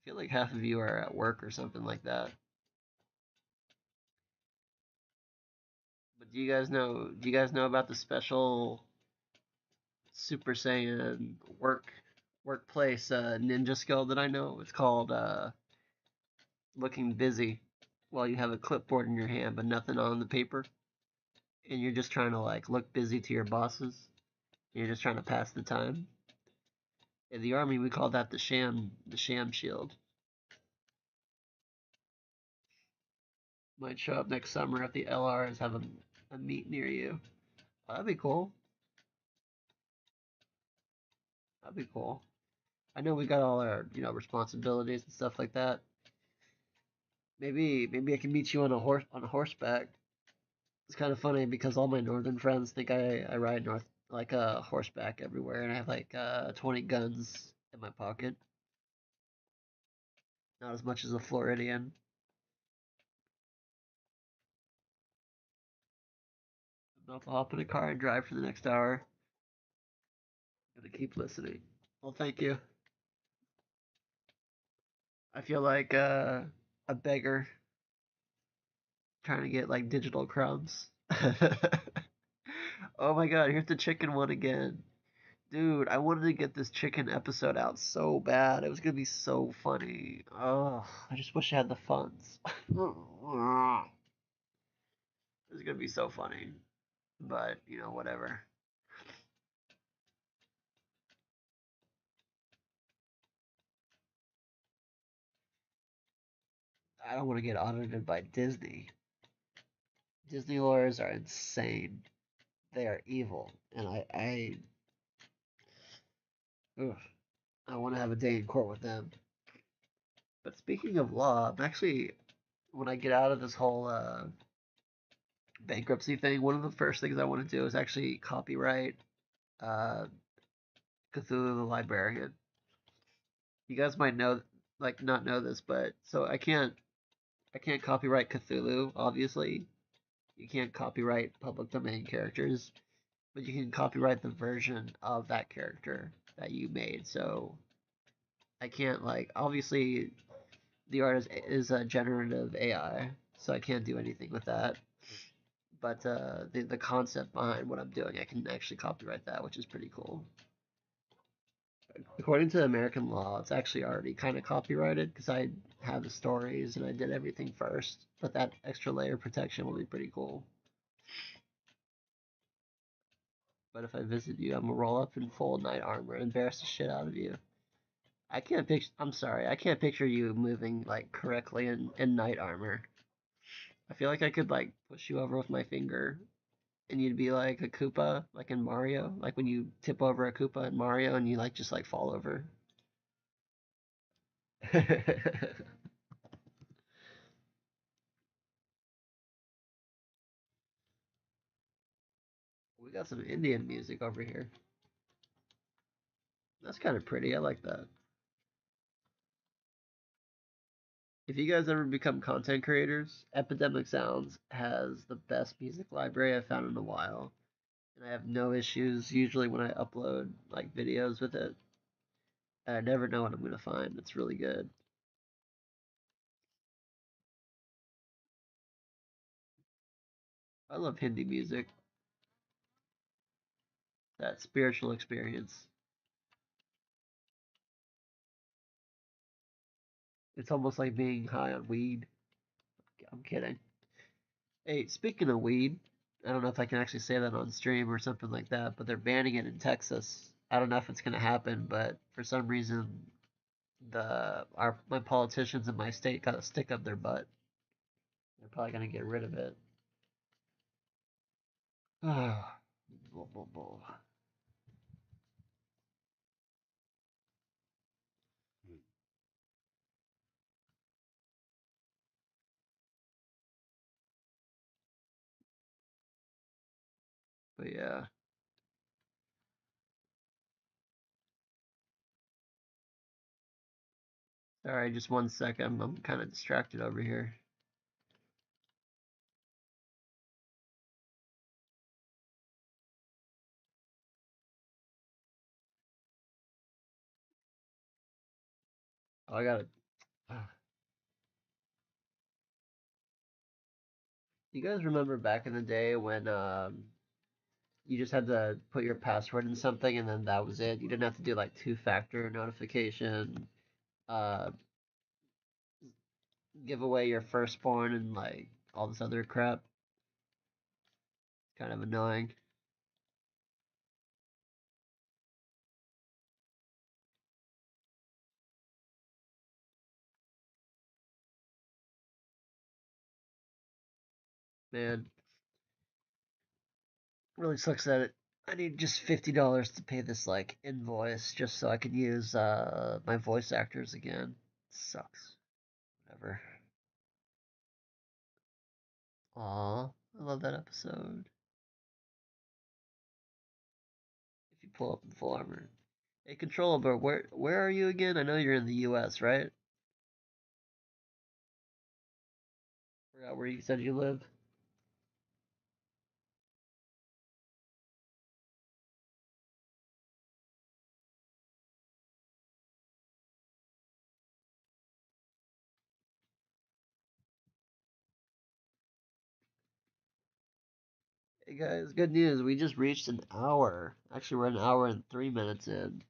feel like half of you are at work or something like that. But Do you guys know about the special Super Saiyan workplace ninja skill that I know? It's called looking busy while you have a clipboard in your hand but nothing on the paper, and you're just trying to like look busy to your bosses. You're just trying to pass the time. In the army, we call that the sham shield. Might show up next summer if the LRs have a meet near you. That'd be cool. That'd be cool. I know we got all our responsibilities and stuff like that. Maybe I can meet you on a horseback. It's kind of funny because all my northern friends think I ride north like a horseback everywhere, and I have like 20 guns in my pocket. Not as much as a Floridian. I'm about to hop in a car and drive for the next hour. I'm gonna keep listening. Well, thank you. I feel like a beggar trying to get like digital crumbs. Oh my god, here's the chicken one again. Dude, I wanted to get this chicken episode out so bad. It was gonna be so funny. Oh, I just wish I had the funds. It was gonna be so funny. But, whatever. I don't want to get audited by Disney. Disney lawyers are insane. They are evil. And ugh, I want to have a day in court with them. But speaking of law, I'm actually, when I get out of this whole bankruptcy thing, one of the first things I want to do is actually copyright uh, Cthulhu the Librarian. You guys might know, like, not know this, but so I can't copyright Cthulhu. Obviously, you can't copyright public domain characters, but you can copyright the version of that character that you made. So I can't like obviously the art is a generative AI, so I can't do anything with that. But the concept behind what I'm doing, I can actually copyright that, which is pretty cool. According to American law, it's actually already kind of copyrighted because I have the stories and I did everything first. But that extra layer of protection will be pretty cool. But if I visit you, I'm gonna roll up in full knight armor and embarrass the shit out of you. I can't picture. I'm sorry, I can't picture you moving like correctly in knight armor. I feel like I could like push you over with my finger, and you'd be like a Koopa, like in Mario, like when you tip over a Koopa in Mario and you like just like fall over. We got some Indian music over here. That's kind of pretty. I like that. If you guys ever become content creators, Epidemic Sounds has the best music library I've found in a while. And I have no issues usually when I upload like videos with it. I never know what I'm gonna find. It's really good. I love Hindi music. That spiritual experience. It's almost like being high on weed. I'm kidding. Hey, speaking of weed, I don't know if I can actually say that on stream or something like that, but they're banning it in Texas. I don't know if it's gonna happen, but for some reason the our my politicians in my state got a stick up their butt. They're probably gonna get rid of it. But yeah. Sorry, just one second. I'm kind of distracted over here. Oh, I gotta. You guys remember back in the day when you just had to put your password in something and then that was it? You didn't have to do like two-factor notification, uh, give away your firstborn and like all this other crap. Kind of annoying. Man, really sucks that I need just $50 to pay this like invoice just so I can use my voice actors again. Sucks. Whatever. Aw, I love that episode. If you pull up in full armor. Hey, controllable, where are you again? I know you're in the U.S., right? Forgot where you said you live. Hey guys, good news. We just reached an hour. Actually, we're an hour and 3 minutes in.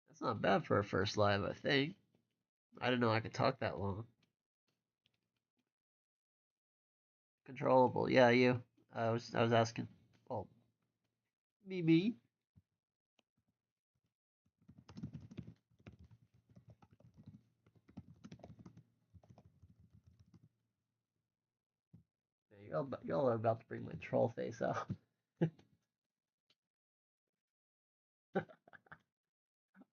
That's not bad for a first live, I think. I didn't know I could talk that long. Controllable, yeah, you. I was asking. Oh, me. Yeah, y'all are about to bring my troll face out.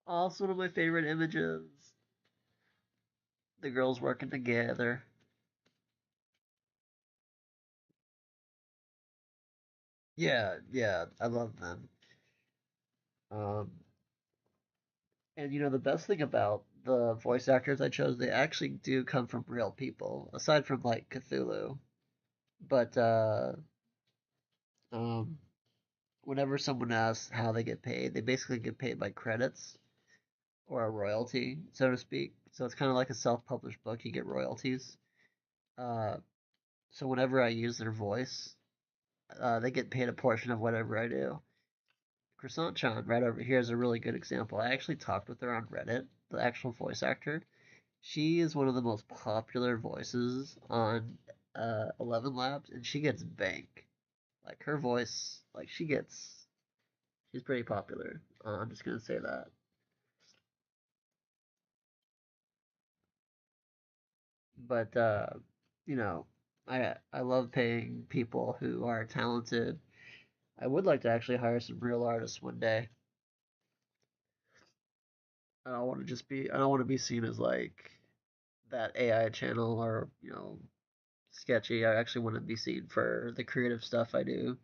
Oh, it's one of my favorite images. The girls working together. Yeah, yeah, I love them. Um, and the best thing about the voice actors I chose, they actually do come from real people, aside from like Cthulhu. But um, whenever someone asks how they get paid, they basically get paid by credits or a royalty, so to speak. So it's kind of like a self-published book. You get royalties. Uh, so whenever I use their voice, they get paid a portion of whatever I do. Croissant Chan right over here is a really good example. I actually talked with her on Reddit, the actual voice actor. She is one of the most popular voices on 11 Labs, and she gets bank. Like her voice, like she's pretty popular. I'm just gonna say that. But you know, I love paying people who are talented. I would like to actually hire some real artists one day. I don't want to be seen as like that AI channel or, sketchy. I actually want to be seen for the creative stuff I do.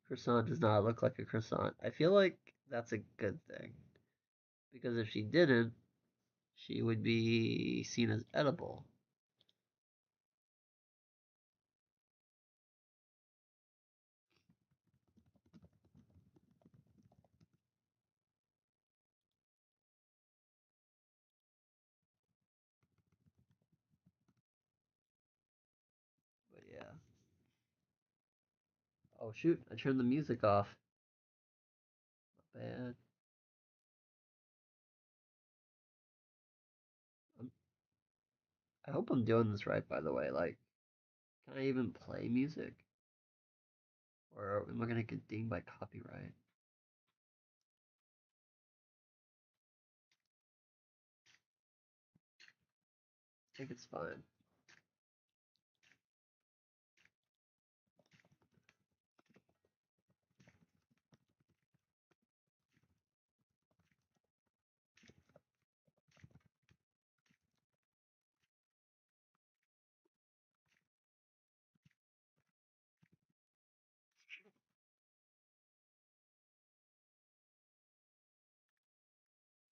Croissant does not look like a croissant. I feel like that's a good thing because if she didn't, she would be seen as edible. But yeah. Oh shoot, I turned the music off. Bad. I'm, I hope I'm doing this right, by the way. Like, can I even play music? Or am I gonna get dinged by copyright? I think it's fine.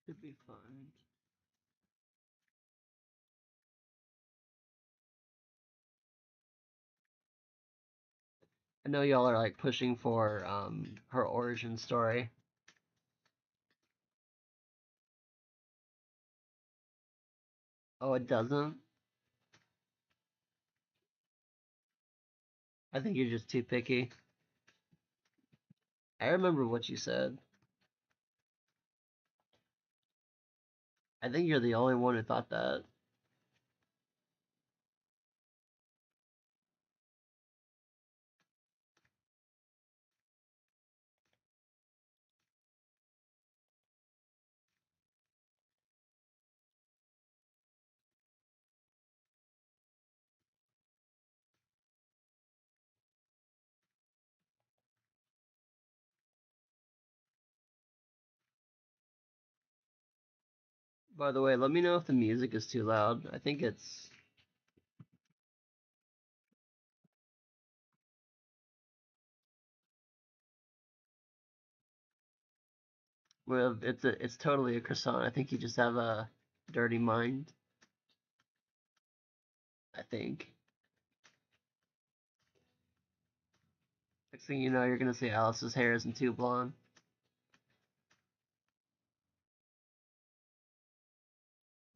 Should be fine. I know y'all are like pushing for her origin story. Oh, it doesn't? I think you're just too picky. I remember what you said. I think you're the only one who thought that. By the way, let me know if the music is too loud. I think it's well, it's totally a croissant. I think you just have a dirty mind. I think. Next thing you know, you're gonna say Alice's hair isn't too blonde.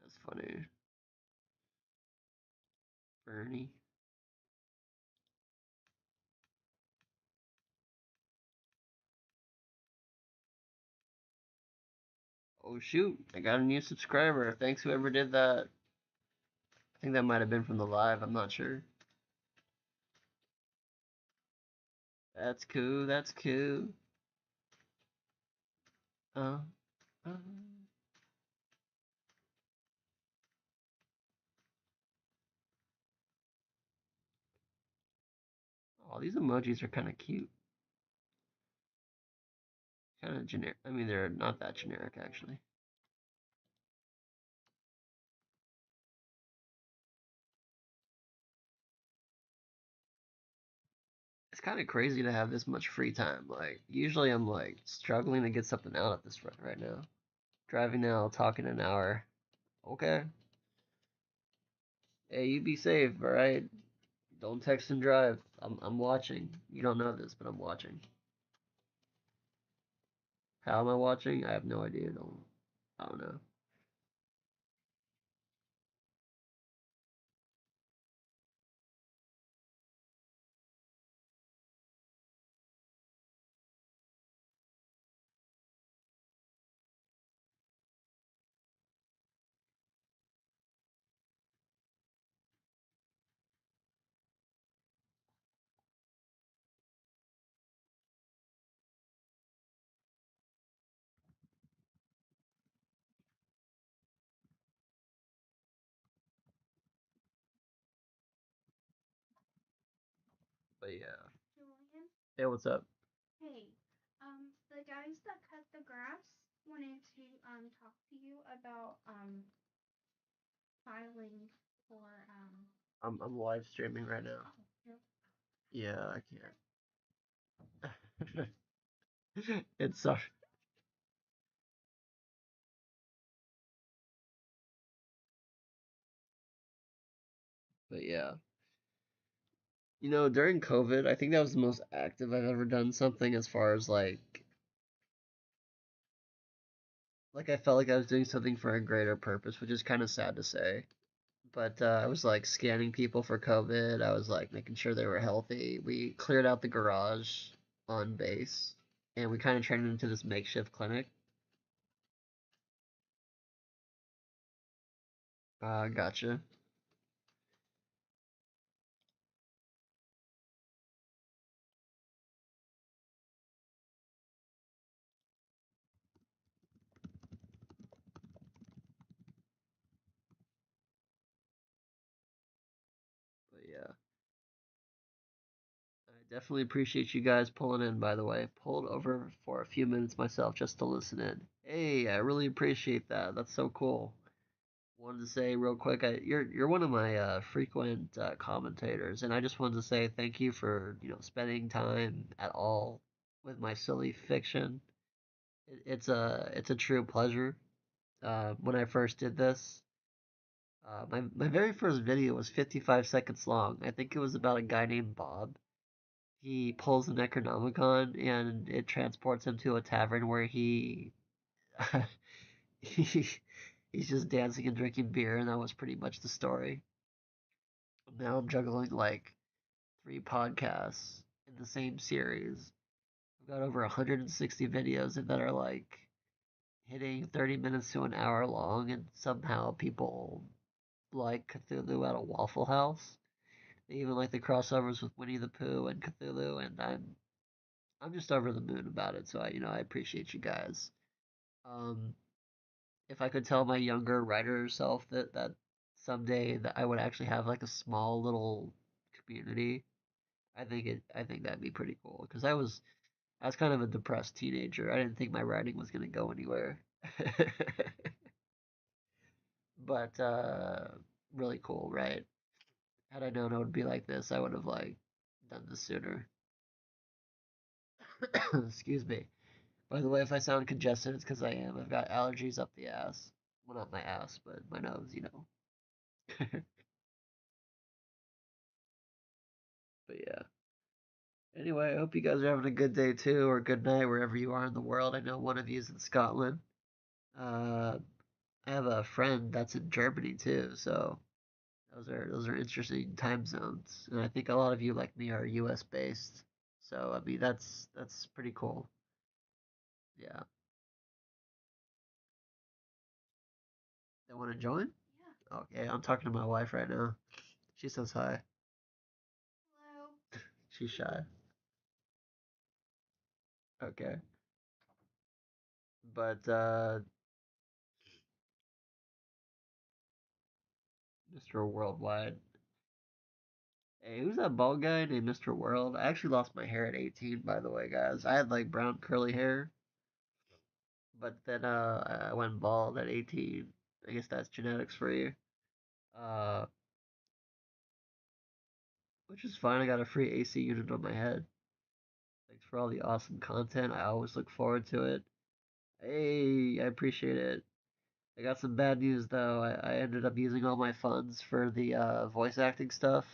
That's funny. Bernie. Oh shoot, I got a new subscriber. Thanks whoever did that. I think that might have been from the live, I'm not sure. That's cool, that's cool. Uh, uh. Oh, these emojis are kind of cute. Kind of generic. I mean, they're not that generic, actually. It's kind of crazy to have this much free time. Like, usually I'm like struggling to get something out at this run right now. Driving now, talking an hour. Okay. Hey, you be safe, alright? Don't text and drive. I'm watching. You don't know this, but I'm watching. How am I watching? I have no idea. I don't know. But yeah. Julian? Hey, what's up? Hey, the guys that cut the grass wanted to talk to you about filing for I'm live streaming right now. your Yeah, I can't. It's sorry. But yeah. During COVID, I think that was the most active I've ever done something as far as like I felt like I was doing something for a greater purpose, which is kind of sad to say. But I was like scanning people for COVID. I was like making sure they were healthy. We cleared out the garage on base, and we kind of turned it into this makeshift clinic. Gotcha. But yeah, I definitely appreciate you guys pulling in. By the way, pulled over for a few minutes myself just to listen in. Hey, I really appreciate that. That's so cool. Wanted to say real quick, you're one of my frequent commentators, and I just wanted to say thank you for spending time at all with my silly fiction. It's a true pleasure. When I first did this, my very first video was 55 seconds long. I think it was about a guy named Bob. He pulls an Necronomicon and it transports him to a tavern where he he He's just dancing and drinking beer, and that was pretty much the story. Now I'm juggling like 3 podcasts in the same series. I've got over 160 videos that are like hitting 30 minutes to an hour long, and somehow people like Cthulhu at a Waffle House. They even like the crossovers with Winnie the Pooh and Cthulhu, and I'm just over the moon about it. So I appreciate you guys. Um, if I could tell my younger writer self that someday that I would actually have like a small little community, I think that'd be pretty cool because I was kind of a depressed teenager. I didn't think my writing was gonna go anywhere. But really cool, right? Had I known it would be like this, I would have like done this sooner. Excuse me. By the way, if I sound congested, it's because I am. I've got allergies up the ass. Well, not my ass, but my nose. But yeah. Anyway, I hope you guys are having a good day too, or good night wherever you are in the world. I know one of you is in Scotland. Uh, I have a friend that's in Germany too, so those are interesting time zones. And I think a lot of you like me are US based. So I mean that's pretty cool. Yeah. They want to join? Yeah. Okay, I'm talking to my wife right now. She says hi. Hello. She's shy. Okay. But Mr. Worldwide. Hey, who's that bald guy named Mr. World? I actually lost my hair at 18, by the way, guys. I had like brown curly hair, but then I went bald at 18. I guess that's genetics for you. Uh, which is fine. I got a free AC unit on my head. Thanks for all the awesome content. I always look forward to it. Hey, I appreciate it. I got some bad news though. I ended up using all my funds for the voice acting stuff,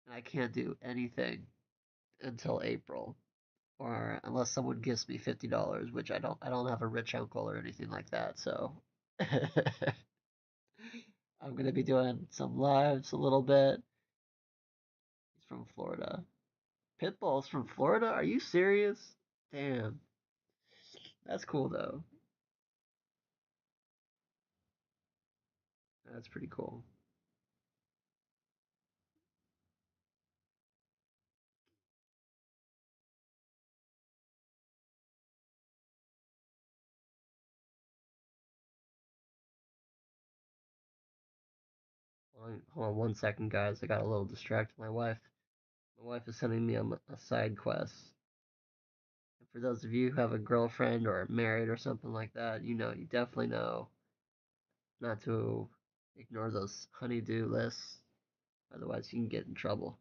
and I can't do anything until April, or unless someone gives me $50, which I don't have a rich uncle or anything like that. So I'm gonna be doing some lives a little bit. He's from Florida. Pitbull's from Florida? Are you serious? Damn, that's cool though. That's pretty cool. Hold on 1 second, guys. I got a little distracted. My wife is sending me on a side quest. And for those of you who have a girlfriend or are married or something like that, you definitely know not to ignore those honeydew lists. Otherwise, you can get in trouble.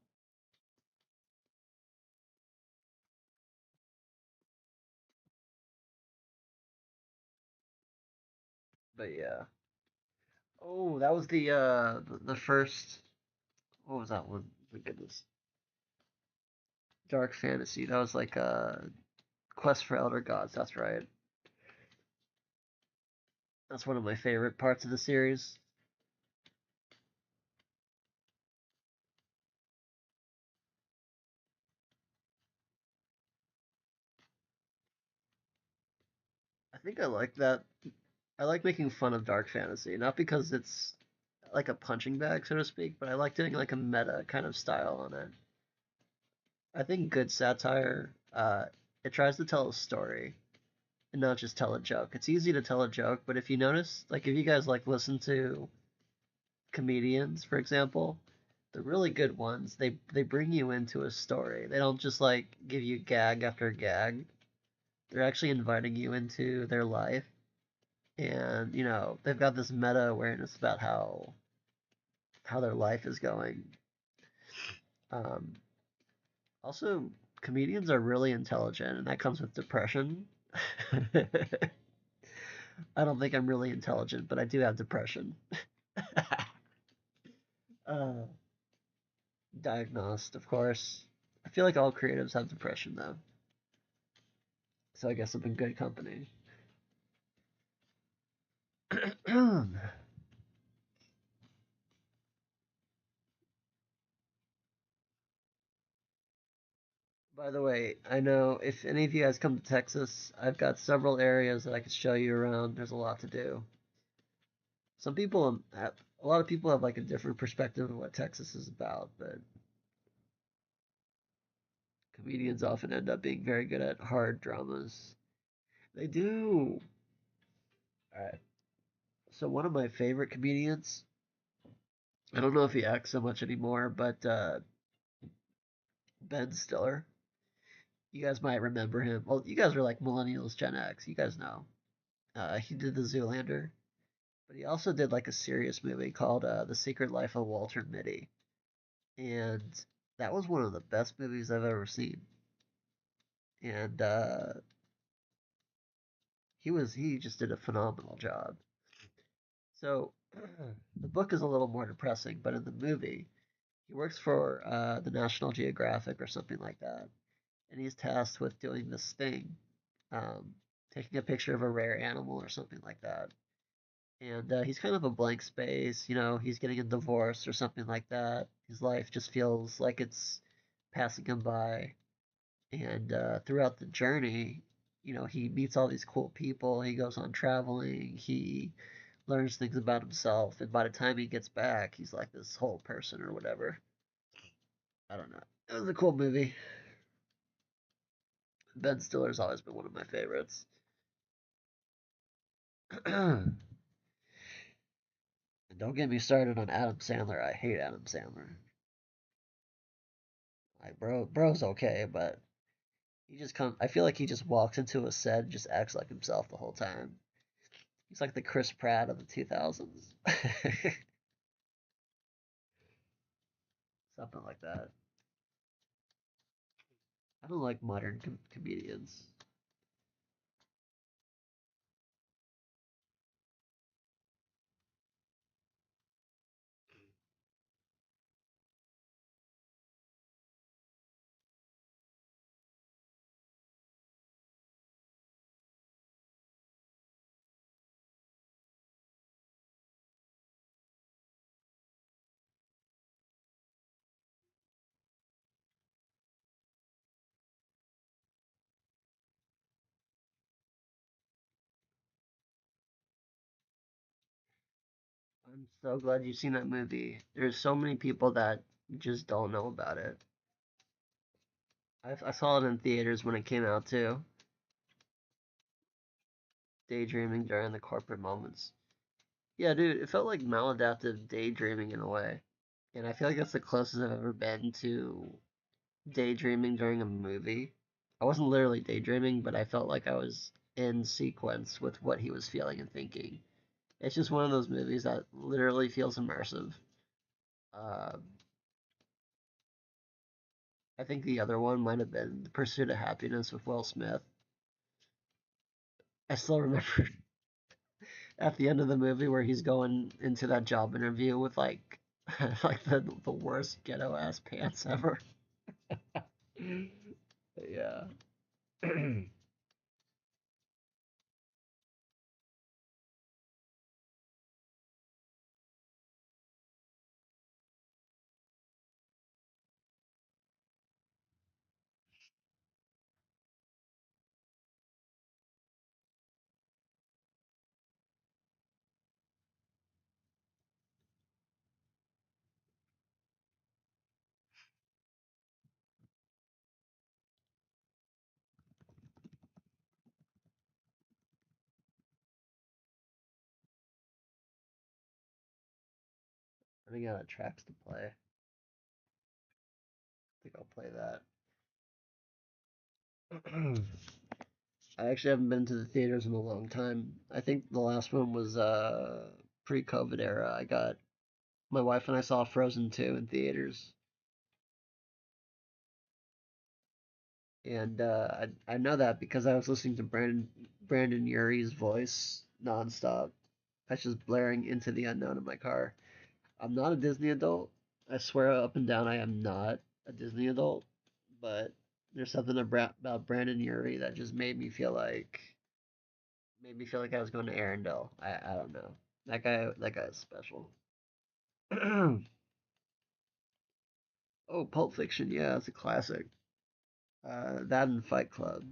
But yeah. Oh, that was the first. What was that one? My goodness. Dark fantasy. That was like Quest for Elder Gods. That's right. That's one of my favorite parts of the series. I think I like that. I like making fun of dark fantasy, not because it's like a punching bag, so to speak, but I like doing like a meta kind of style on it. I think good satire, it tries to tell a story and not just tell a joke. It's easy to tell a joke, but if you notice, like if you guys like listen to comedians, for example, the really good ones, they bring you into a story. They don't just like give you gag after gag. They're actually inviting you into their life, and they've got this meta awareness about how their life is going. Um, Also, comedians are really intelligent, and that comes with depression. I don't think I'm really intelligent, but I do have depression. uh, Diagnosed, of course. I feel like all creatives have depression, though. So I guess I'm in good company. By the way, I know if any of you guys come to Texas, I've got several areas that I could show you around. There's a lot to do. Some people have, a lot of people have like a different perspective of what Texas is about, but comedians often end up being very good at hard dramas. They do. All right. So one of my favorite comedians, I don't know if he acts so much anymore, but Ben Stiller. You guys might remember him. Well, you guys are like millennials, Gen X. You guys know. He did the Zoolander, but he also did like a serious movie called The Secret Life of Walter Mitty, and that was one of the best movies I've ever seen. And he just did a phenomenal job. So the book is a little more depressing, but in the movie, he works for the National Geographic or something like that, and he's tasked with doing this thing, um, taking a picture of a rare animal or something like that. And he's kind of a blank space. He's getting a divorce or something like that. His life just feels like it's passing him by. And throughout the journey, he meets all these cool people. He goes on traveling. He learns things about himself. And by the time he gets back, he's like this whole person or whatever. I don't know. It was a cool movie. Ben Stiller's always been one of my favorites. And don't get me started on Adam Sandler. I hate Adam Sandler. Like, bro's okay, but he just comes. I feel like he just walks into a set and just acts like himself the whole time. He's like the Chris Pratt of the 2000s. Something like that. I don't like modern comedians. I'm so glad you've seen that movie. There's so many people that just don't know about it. I saw it in theaters when it came out too. Daydreaming during the corporate moments. Yeah, dude, it felt like maladaptive daydreaming in a way. And I feel like that's the closest I've ever been to daydreaming during a movie. I wasn't literally daydreaming, but I felt like I was in sequence with what he was feeling and thinking. It's just one of those movies that literally feels immersive. Uh, I think the other one might have been The Pursuit of Happiness with Will Smith. I still remember at the end of the movie where he's going into that job interview with like like the worst ghetto ass pants ever. Yeah. I think out of tracks to play. I think I'll play that. I actually haven't been to the theaters in a long time. I think the last one was pre-COVID era. I got my wife and I saw Frozen 2 in theaters, and I know that because I was listening to Brandon Urie's voice nonstop. That's just blaring into the unknown in my car. I'm not a Disney adult. I swear up and down I am not a Disney adult, but there's something about Brandon Urie that just made me feel like I was going to Arendelle. I don't know. That guy is special. Oh, Pulp Fiction, yeah, it's a classic. That and Fight Club.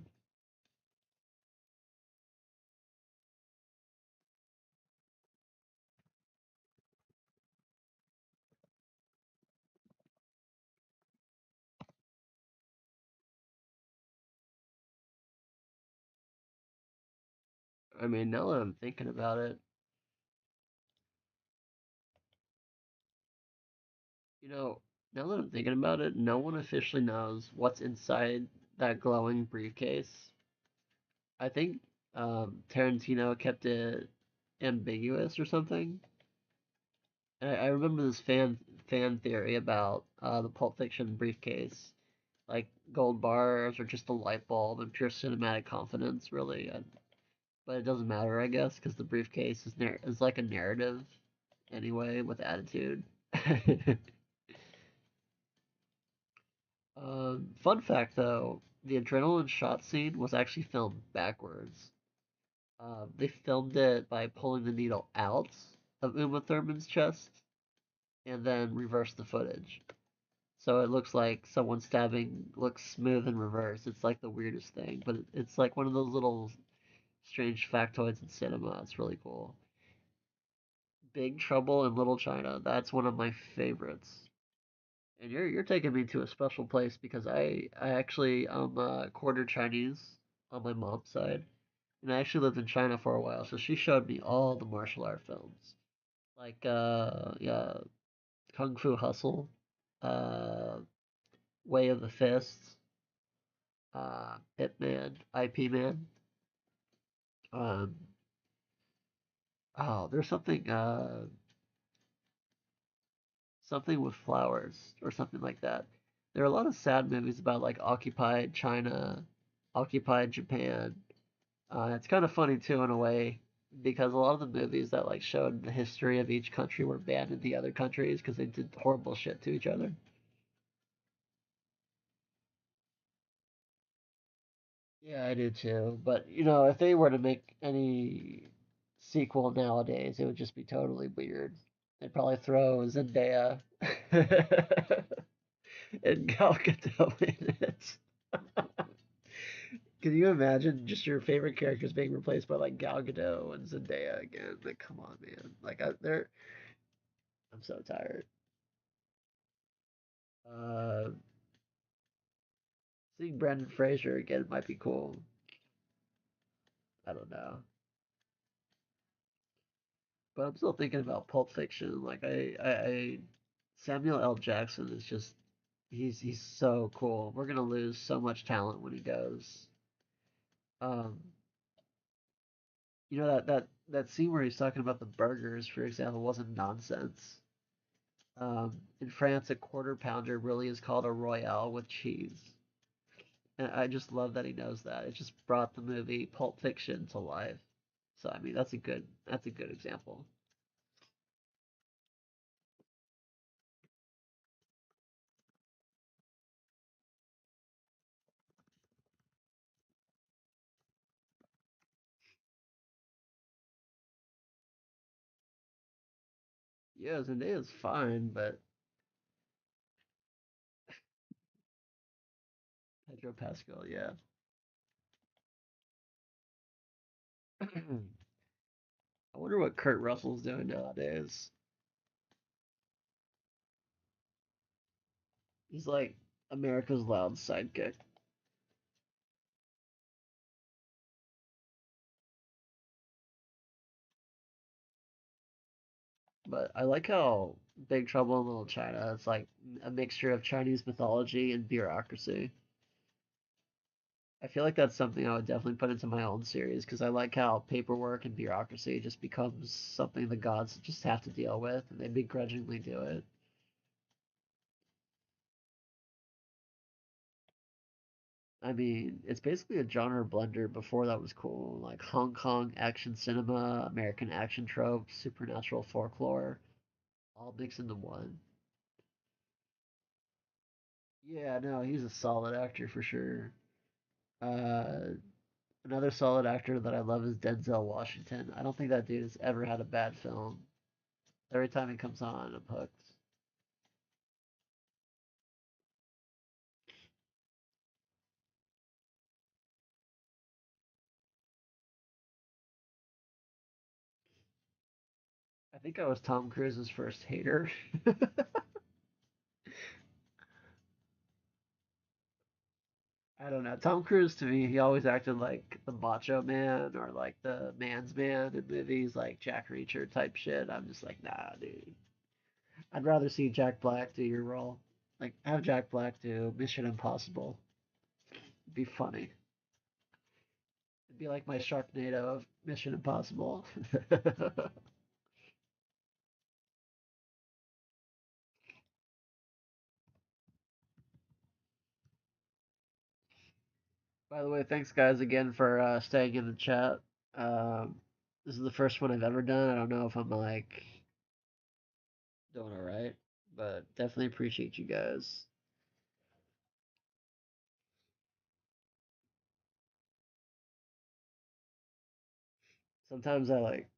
I mean, now that I'm thinking about it, you know, now that I'm thinking about it, no one officially knows what's inside that glowing briefcase. I think Tarantino kept it ambiguous or something. I remember this fan theory about the Pulp Fiction briefcase, like gold bars or just a light bulb and pure cinematic confidence, really. But it doesn't matter, I guess, because the briefcase is like a narrative anyway with attitude. Fun fact though, the adrenaline shot scene was actually filmed backwards. They filmed it by pulling the needle out of Uma Thurman's chest and then reversed the footage. So it looks like someone stabbing looks smooth in reverse. It's like the weirdest thing, but it's like one of those little strange factoids in cinema. It's really cool. Big Trouble in Little China. That's one of my favorites. And you're taking me to a special place because I actually quarter Chinese on my mom's side, and I actually lived in China for a while. So she showed me all the martial art films, like yeah, Kung Fu Hustle, uh, Way of the Fist, Hitman, IP Man. Um, oh, there's something with flowers or something like that. There are a lot of sad movies about like occupied China, occupied Japan. It's kind of funny too in a way because a lot of the movies that like showed the history of each country were banned in the other countries because they did horrible shit to each other. Yeah, I do too. But you know, if they were to make any sequel nowadays, it would just be totally weird. They'd probably throw Zendaya and Gal Gadot in it. Can you imagine just your favorite characters being replaced by like Gal Gadot and Zendaya again? Like, come on, man. I'm so tired. Uh, Seeing Brendan Fraser again might be cool. I don't know, but I'm still thinking about Pulp Fiction. Like Samuel L. Jackson is just he's so cool. We're gonna lose so much talent when he goes. Um, you know that scene where he's talking about the burgers, for example, wasn't nonsense. In France, a quarter pounder really is called a royale with cheese. And I just love that he knows that. It just brought the movie Pulp Fiction to life. So I mean, that's a good example. Yeah, Zendaya's fine, but Pedro Pascal, yeah. I wonder what Kurt Russell's doing nowadays. He's like America's Loud sidekick. But I like how Big Trouble in Little China is like a mixture of Chinese mythology and bureaucracy. I feel like that's something I would definitely put into my own series because I like how paperwork and bureaucracy just becomes something the gods just have to deal with and they begrudgingly do it. I mean, it's basically a genre blender before that was cool, like Hong Kong action cinema, American action tropes, supernatural folklore, all mixed into one. Yeah, no, he's a solid actor for sure. Uh, Another solid actor that I love is Denzel Washington. I don't think that dude has ever had a bad film. Every time he comes on, I'm hooked. I think I was Tom Cruise's first hater. I don't know. Tom Cruise to me, he always acted like the macho man or like the man's man in movies like Jack Reacher type shit. I'm just like, nah, dude. I'd rather see Jack Black do your role. Like, have Jack Black do Mission Impossible. It'd be funny. It'd be like my Sharknado of Mission Impossible. By the way, thanks guys again for staying in the chat. Um, this is the first one I've ever done. I don't know if I'm like doing all right, but definitely appreciate you guys. Sometimes I like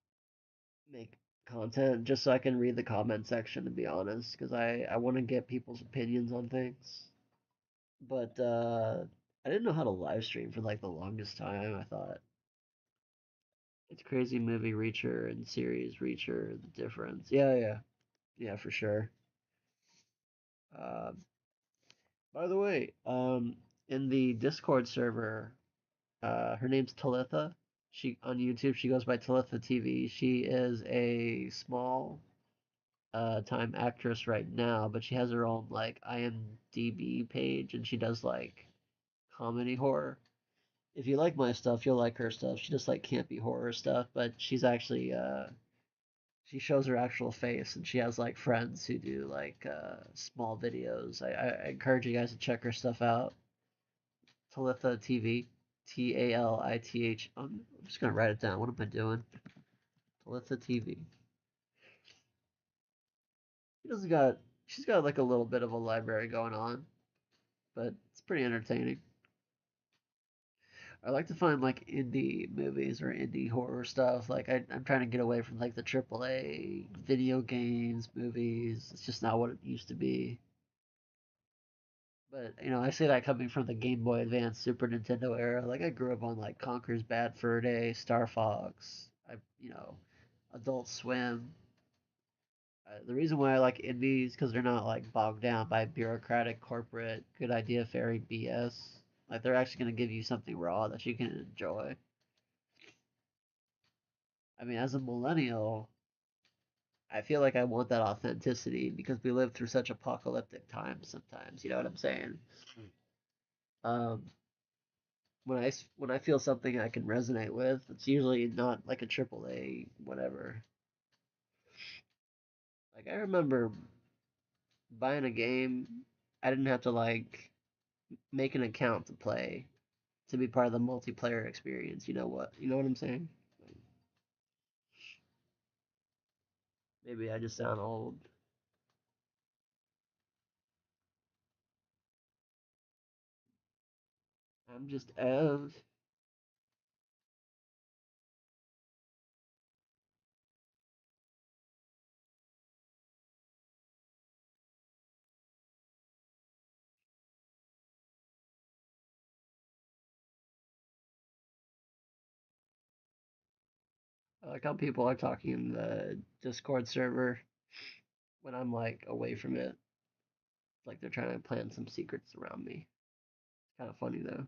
make content just so I can read the comment section, to be honest, because I want to get people's opinions on things. But I didn't know how to live stream for like the longest time. I thought it's crazy movie Reacher and series Reacher, the difference. Yeah, for sure. Um, by the way, in the Discord server, her name's Talitha. She on YouTube she goes by Talitha TV. She is a small time actress right now, but she has her own like IMDb page and she does like comedy horror. If you like my stuff, you'll like her stuff. She just like campy horror stuff, but she's actually she shows her actual face and she has like friends who do like small videos. I encourage you guys to check her stuff out. Talitha TV. Talith. I'm just gonna write it down. What am I doing? Talitha TV. She doesn't got she's got like a little bit of a library going on, but it's pretty entertaining. I like to find like indie movies or indie horror stuff. Like I'm trying to get away from like the AAA video games, movies. It's just not what it used to be. But I say that coming from the Game Boy Advance, Super Nintendo era. Like I grew up on like Conker's Bad Fur Day, Star Fox. Adult Swim. The reason why I like indies because they're not like bogged down by bureaucratic corporate good idea fairy BS. Like they're actually gonna give you something raw that you can enjoy. I mean, as a millennial, I feel like I want that authenticity because we live through such apocalyptic times sometimes. You know what I'm saying? Um, when I feel something I can resonate with, it's usually not like a triple A whatever. Like I remember buying a game, I didn't have to like make an account to play to be part of the multiplayer experience. You know what? You know what I'm saying? Maybe I just sound old. I'm just Ev. I like how people are talking in the Discord server when I'm like away from it. It's like they're trying to plan some secrets around me. It's kind of funny though.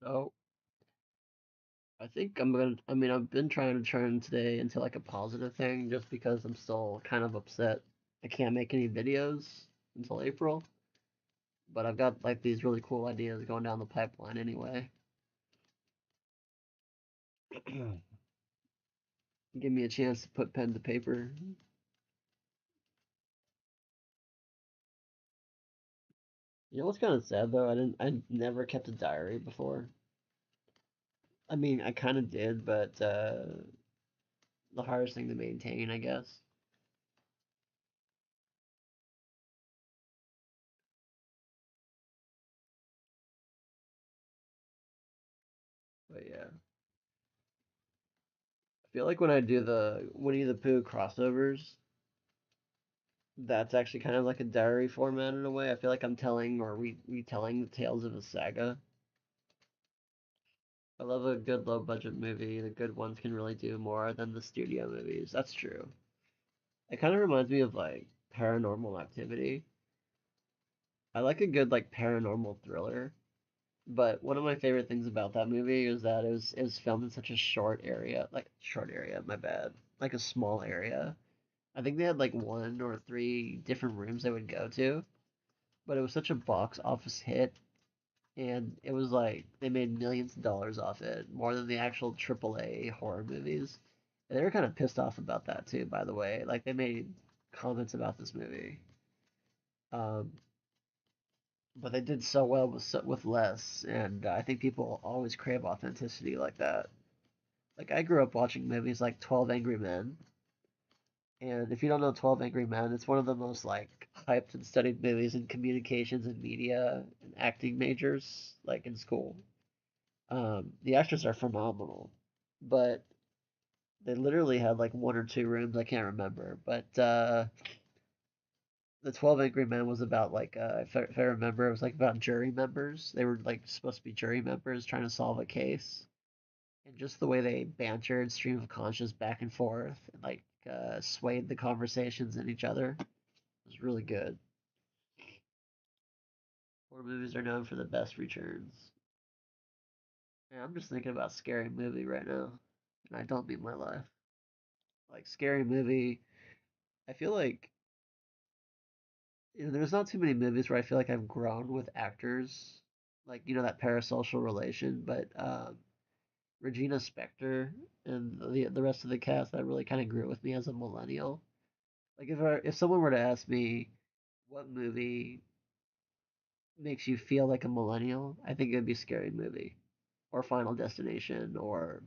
Oh, I think I'm gonna. I mean, I've been trying to turn today into like a positive thing, just because I'm still kind of upset. I can't make any videos until April, but I've got like these really cool ideas going down the pipeline anyway. Give me a chance to put pen to paper. You know what's kind of sad though? I never kept a diary before. I mean, I kind of did, but the hardest thing to maintain, I guess. But yeah, I feel like when I do the Winnie the Pooh crossovers, that's actually kind of like a diary format in a way. I feel like I'm telling or retelling the tales of a saga. I love a good low budget movie. The good ones can really do more than the studio movies. That's true. It kind of reminds me of like Paranormal Activity. I like a good like paranormal thriller, but one of my favorite things about that movie is that it was filmed in such a short area, like short area, my bad, like a small area. I think they had like one or three different rooms they would go to, but it was such a box office hit, and it was like they made millions of dollars off it, more than the actual AAA horror movies. And they were kind of pissed off about that too, by the way. Like they made comments about this movie, um, but they did so well with less, and I think people always crave authenticity like that. Like I grew up watching movies like 12 Angry Men, and if you don't know 12 Angry Men, it's one of the most like hyped and studied movies in communications and media and acting majors like in school. The actors are phenomenal, but they literally had like one or two rooms. I can't remember, but the 12 Angry Men was about like if I remember, it was like about jury members. They were like supposed to be jury members trying to solve a case, and just the way they bantered stream of conscious back and forth and like swayed the conversations in each other was really good. Horror movies are known for the best returns. Yeah, I'm just thinking about Scary Movie right now, and I don't mean my life. Like Scary Movie, I feel like there's not too many movies where I feel like I've grown with actors, like that parasocial relation. But Regina Spektor and the rest of the cast that really kind of grew with me as a millennial. Like if someone were to ask me what movie makes you feel like a millennial, I think it would be Scary Movie or Final Destination or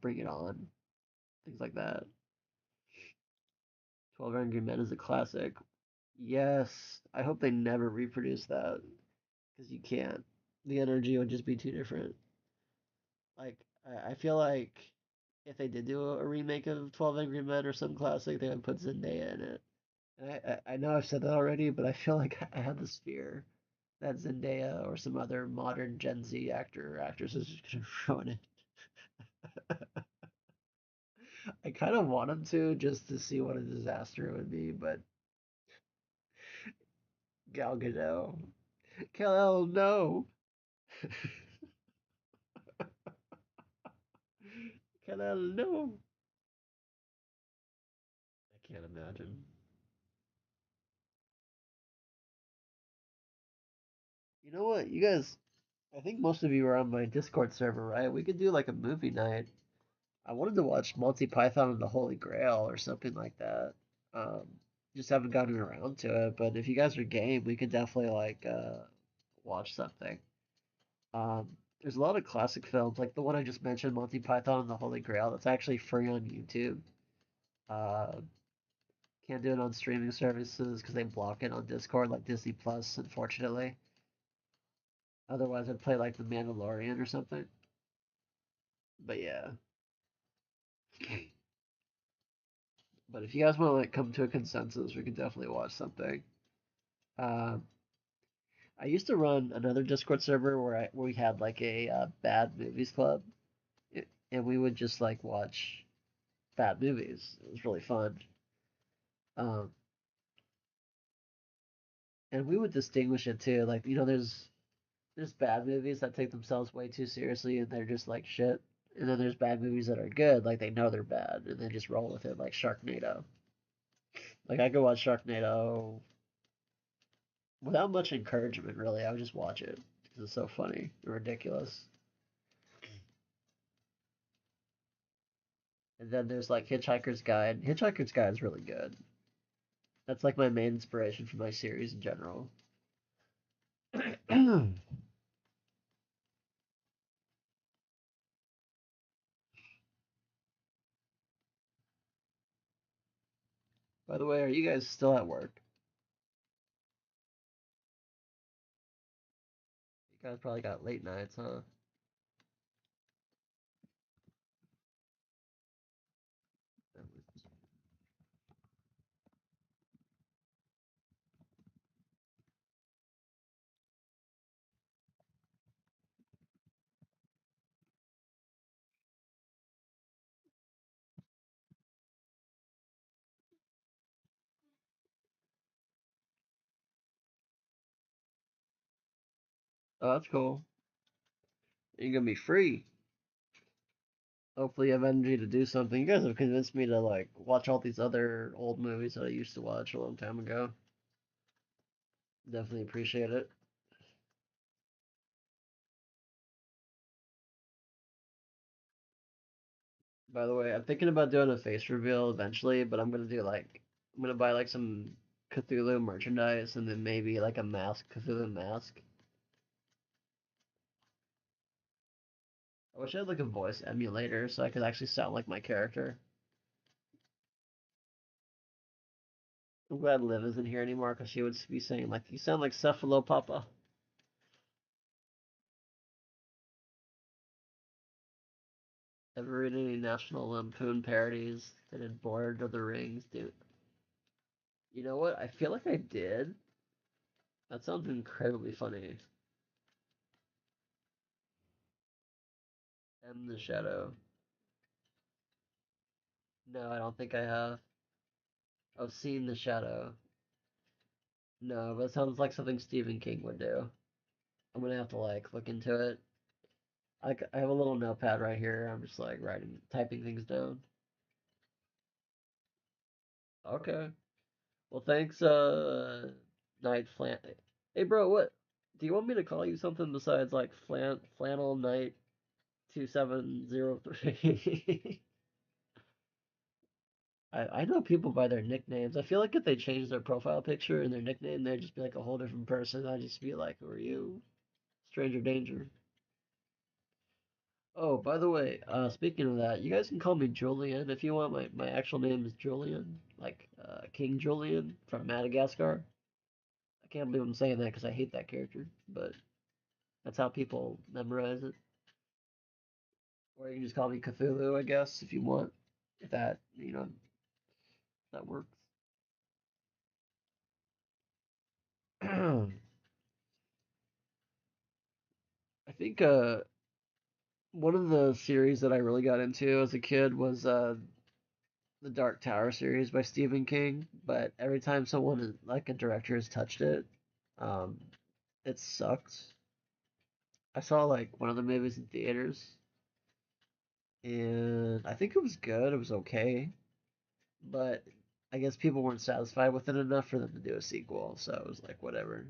Bring It On, things like that. 12 Angry Men is a classic. Yes, I hope they never reproduce that because you can't. The energy would just be too different. Like I feel like if they did do a remake of 12 Angry Men or some classic, they would put Zendaya in it. And I know I've said that already, but I feel like I have this fear that Zendaya or some other modern Gen Z actor or actress is just gonna ruin it. I kind of want him to just to see what a disaster it would be, but Gal Gadot, Gal, no, Gal, no. I can't imagine. You know what, you guys? I think most of you are on my Discord server, right? We could do like a movie night. I wanted to watch Monty Python and the Holy Grail or something like that. Um, just haven't gotten around to it. But if you guys are game, we could definitely like watch something. Um, there's a lot of classic films, like the one I just mentioned, Monty Python and the Holy Grail. That's actually free on YouTube. Uh, can't do it on streaming services because they block it on Discord, like Disney Plus, unfortunately. Otherwise, I'd play like The Mandalorian or something. But yeah. But if you guys want to like come to a consensus, we can definitely watch something. Uh, I used to run another Discord server where we had like a bad movies club, and we would just like watch bad movies. It was really fun. Um, and we would distinguish it too. Like there's bad movies that take themselves way too seriously and they're just like shit. And then there's bad movies that are good, like they know they're bad and they just roll with it, like Sharknado. Like I could watch Sharknado without much encouragement, really. I would just watch it because it's so funny and ridiculous. And then there's like Hitchhiker's Guide. Hitchhiker's Guide is really good. That's like my main inspiration for my series in general. By the way, are you guys still at work? You guys probably got late nights, huh? Oh, that's cool. You're gonna be free. Hopefully, you have energy to do something. You guys have convinced me to like watch all these other old movies that I used to watch a long time ago. Definitely appreciate it. By the way, I'm thinking about doing a face reveal eventually, but I'm gonna buy like some Cthulhu merchandise and then maybe like a mask, Cthulhu mask. I wish I had like a voice emulator so I could actually sound like my character. I'm glad Liv isn't here anymore because she would be saying like, "You sound like Cephalopapa." Ever read any National Lampoon parodies? They did Bored of the Rings, dude. You know what? I feel like I did. That sounds incredibly funny. M the Shadow. No, I don't think I have. I've seen the Shadow. No, but it sounds like something Stephen King would do. I'm gonna have to like look into it. I have a little notepad right here. I'm just like writing, typing things down. Okay. Well, thanks, Night Flan. Hey, bro, what? Do you want me to call you something besides like Flannel Night 2703? I know people by their nicknames. I feel like if they change their profile picture and their nickname, they'd just be like a whole different person. I'd just be like, who are you? Stranger danger. Oh, by the way, speaking of that, you guys can call me Julian if you want. My actual name is Julian, like King Julian from Madagascar. I can't believe I'm saying that because I hate that character, but that's how people memorize it. Or you can just call me Cthulhu, I guess, if you want. If that, that works. I think one of the series that I really got into as a kid was the Dark Tower series by Stephen King. But every time someone like a director has touched it, um, it sucked. I saw like one of the movies in theaters, and I think it was good. It was okay, but I guess people weren't satisfied with it enough for them to do a sequel. So it was like whatever.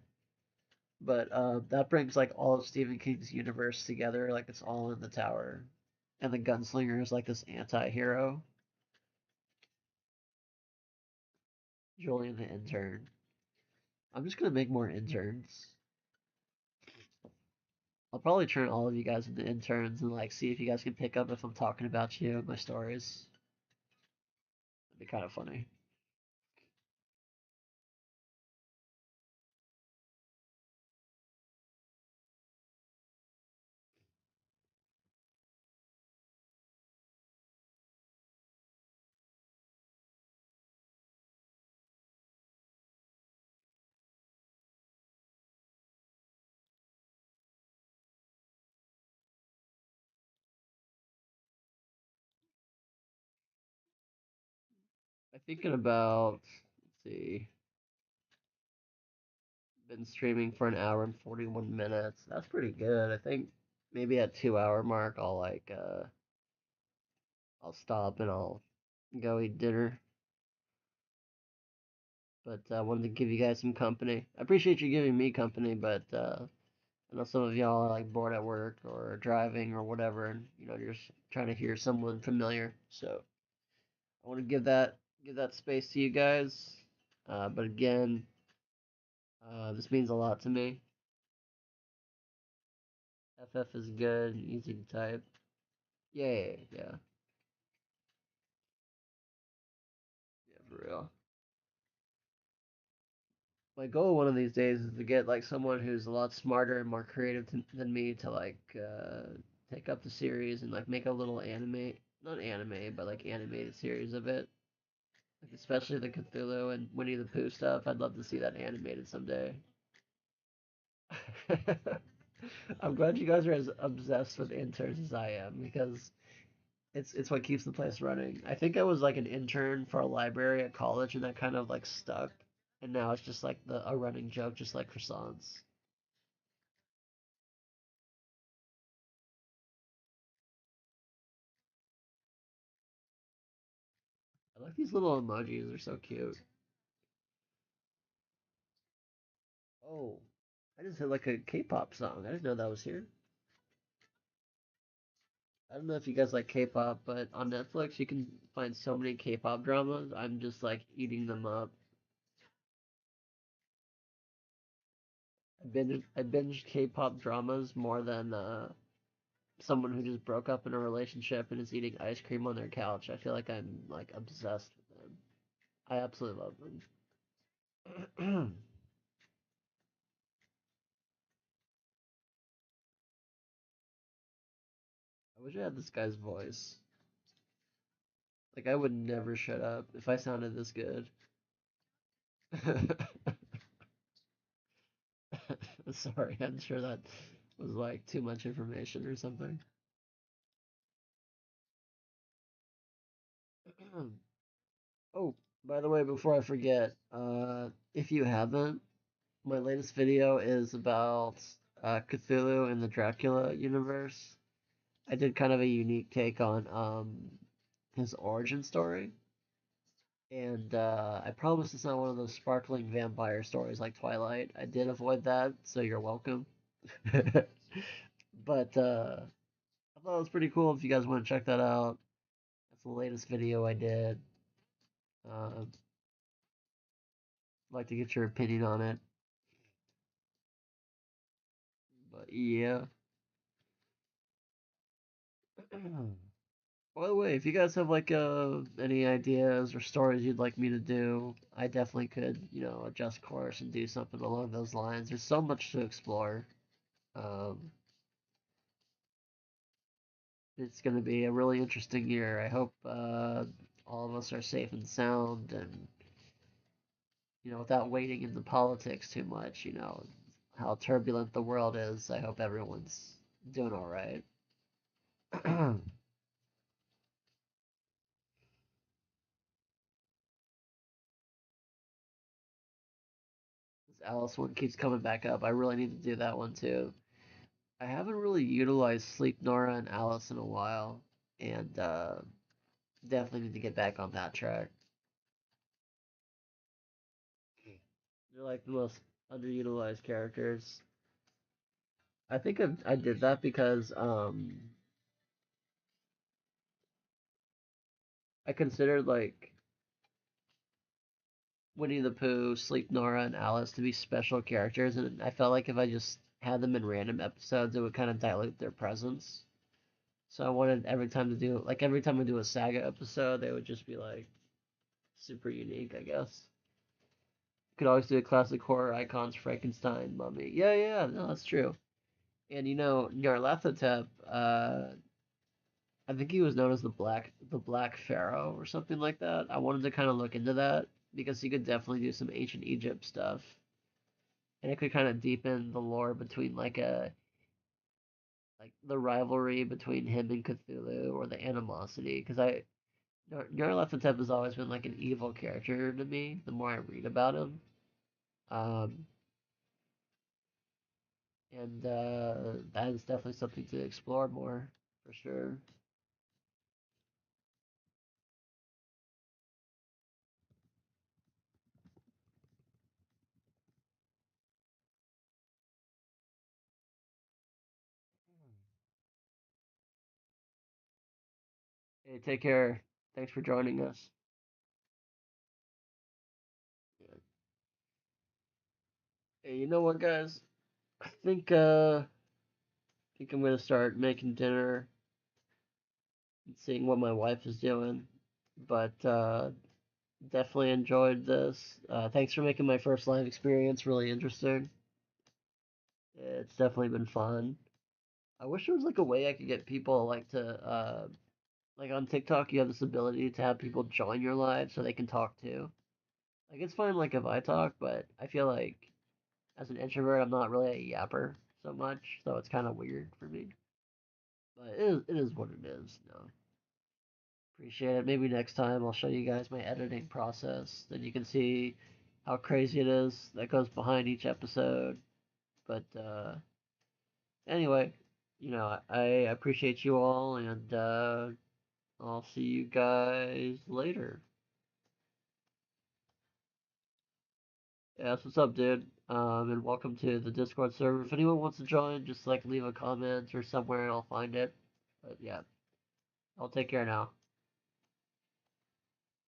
But that brings like all of Stephen King's universe together. Like it's all in the tower, and the gunslinger is like this anti-hero. Julian the intern. I'm just gonna make more interns. I'll probably turn all of you guys into interns and like see if you guys can pick up if I'm talking about you and my stories. It'd be kind of funny. I'm thinking about, let's see, been streaming for an hour and 41 minutes. That's pretty good. I think maybe at 2 hour mark I'll like I'll stop and I'll go eat dinner. But I wanted to give you guys some company. I appreciate you giving me company, but I know some of y'all are like bored at work or driving or whatever, and you're just trying to hear someone familiar. So I want to give that space to you guys. But again, this means a lot to me. FF is good, easy to type. Yeah, yeah, yeah, for real. My goal one of these days is to get like someone who's a lot smarter and more creative than me to like take up the series and like make a little anime, not anime, but like animated series of it. Like especially the Cthulhu and Winnie the Pooh stuff. I'd love to see that animated someday. I'm glad you guys are as obsessed with interns as I am because it's what keeps the place running. I think I was like an intern for a library at college and that kind of like stuck. And now it's just like a running joke, just like croissants. I like these little emojis, they're so cute. Oh, I just hit like a K-pop song. I didn't know that was here. I don't know if you guys like K-pop, but on Netflix you can find so many K-pop dramas. I'm just like eating them up. I binged K-pop dramas more than someone who just broke up in a relationship and is eating ice cream on their couch. I feel like I'm like obsessed with them. I absolutely love them. I wish I had this guy's voice. Like I would never shut up if I sounded this good. Sorry, I'm sure that was like too much information or something. Oh, by the way, before I forget, if you haven't, my latest video is about Cthulhu in the Dracula universe. I did kind of a unique take on his origin story, and I promise it's not one of those sparkling vampire stories like Twilight. I did avoid that, so you're welcome. But I thought it was pretty cool if you guys want to check that out. That's the latest video I did. I'd like to get your opinion on it. But yeah. By the way, if you guys have like any ideas or stories you'd like me to do, I definitely could, adjust course and do something along those lines. There's so much to explore. Um, it's going to be a really interesting year. I hope all of us are safe and sound and, without wading into politics too much, how turbulent the world is. I hope everyone's doing all right. This Alice one keeps coming back up. I really need to do that one too. I haven't really utilized Sleep Nora and Alice in a while, and definitely need to get back on that track. They're like the most underutilized characters. I think I did that because I considered like Winnie the Pooh, Sleep Nora, and Alice to be special characters, and I felt like if I just had them in random episodes, it would kind of dilute their presence. So I wanted every time I do a saga episode, they would just be like super unique, I guess. Could always do a classic horror icons, Frankenstein, Mummy. Yeah, yeah, no, that's true. And Nyarlathotep, I think he was known as the Black Pharaoh or something like that. I wanted to kind of look into that because he could definitely do some ancient Egypt stuff, and it could kind of deepen the lore between like the rivalry between him and Cthulhu or the animosity. Because Nyarlathotep has always been like an evil character to me. The more I read about him, um, and that is definitely something to explore more for sure. Hey, take care. Thanks for joining us. Yeah. Hey, you know what, guys? I think I'm gonna start making dinner and seeing what my wife is doing. But definitely enjoyed this. Thanks for making my first live experience really interesting. It's definitely been fun. I wish there was like a way I could get people like to like on TikTok you have this ability to have people join your live so they can talk too. Like it's fine like if I talk, but I feel like as an introvert I'm not really a yapper so much, so it's kind of weird for me. But it is what it is, you know. Appreciate it. Maybe next time I'll show you guys my editing process. Then you can see how crazy it is that goes behind each episode. But anyway, I appreciate you all, and I'll see you guys later. Yeah, that's what's up, dude. And welcome to the Discord server. If anyone wants to join, just like leave a comment or somewhere, I'll find it. But yeah, I'll take care now.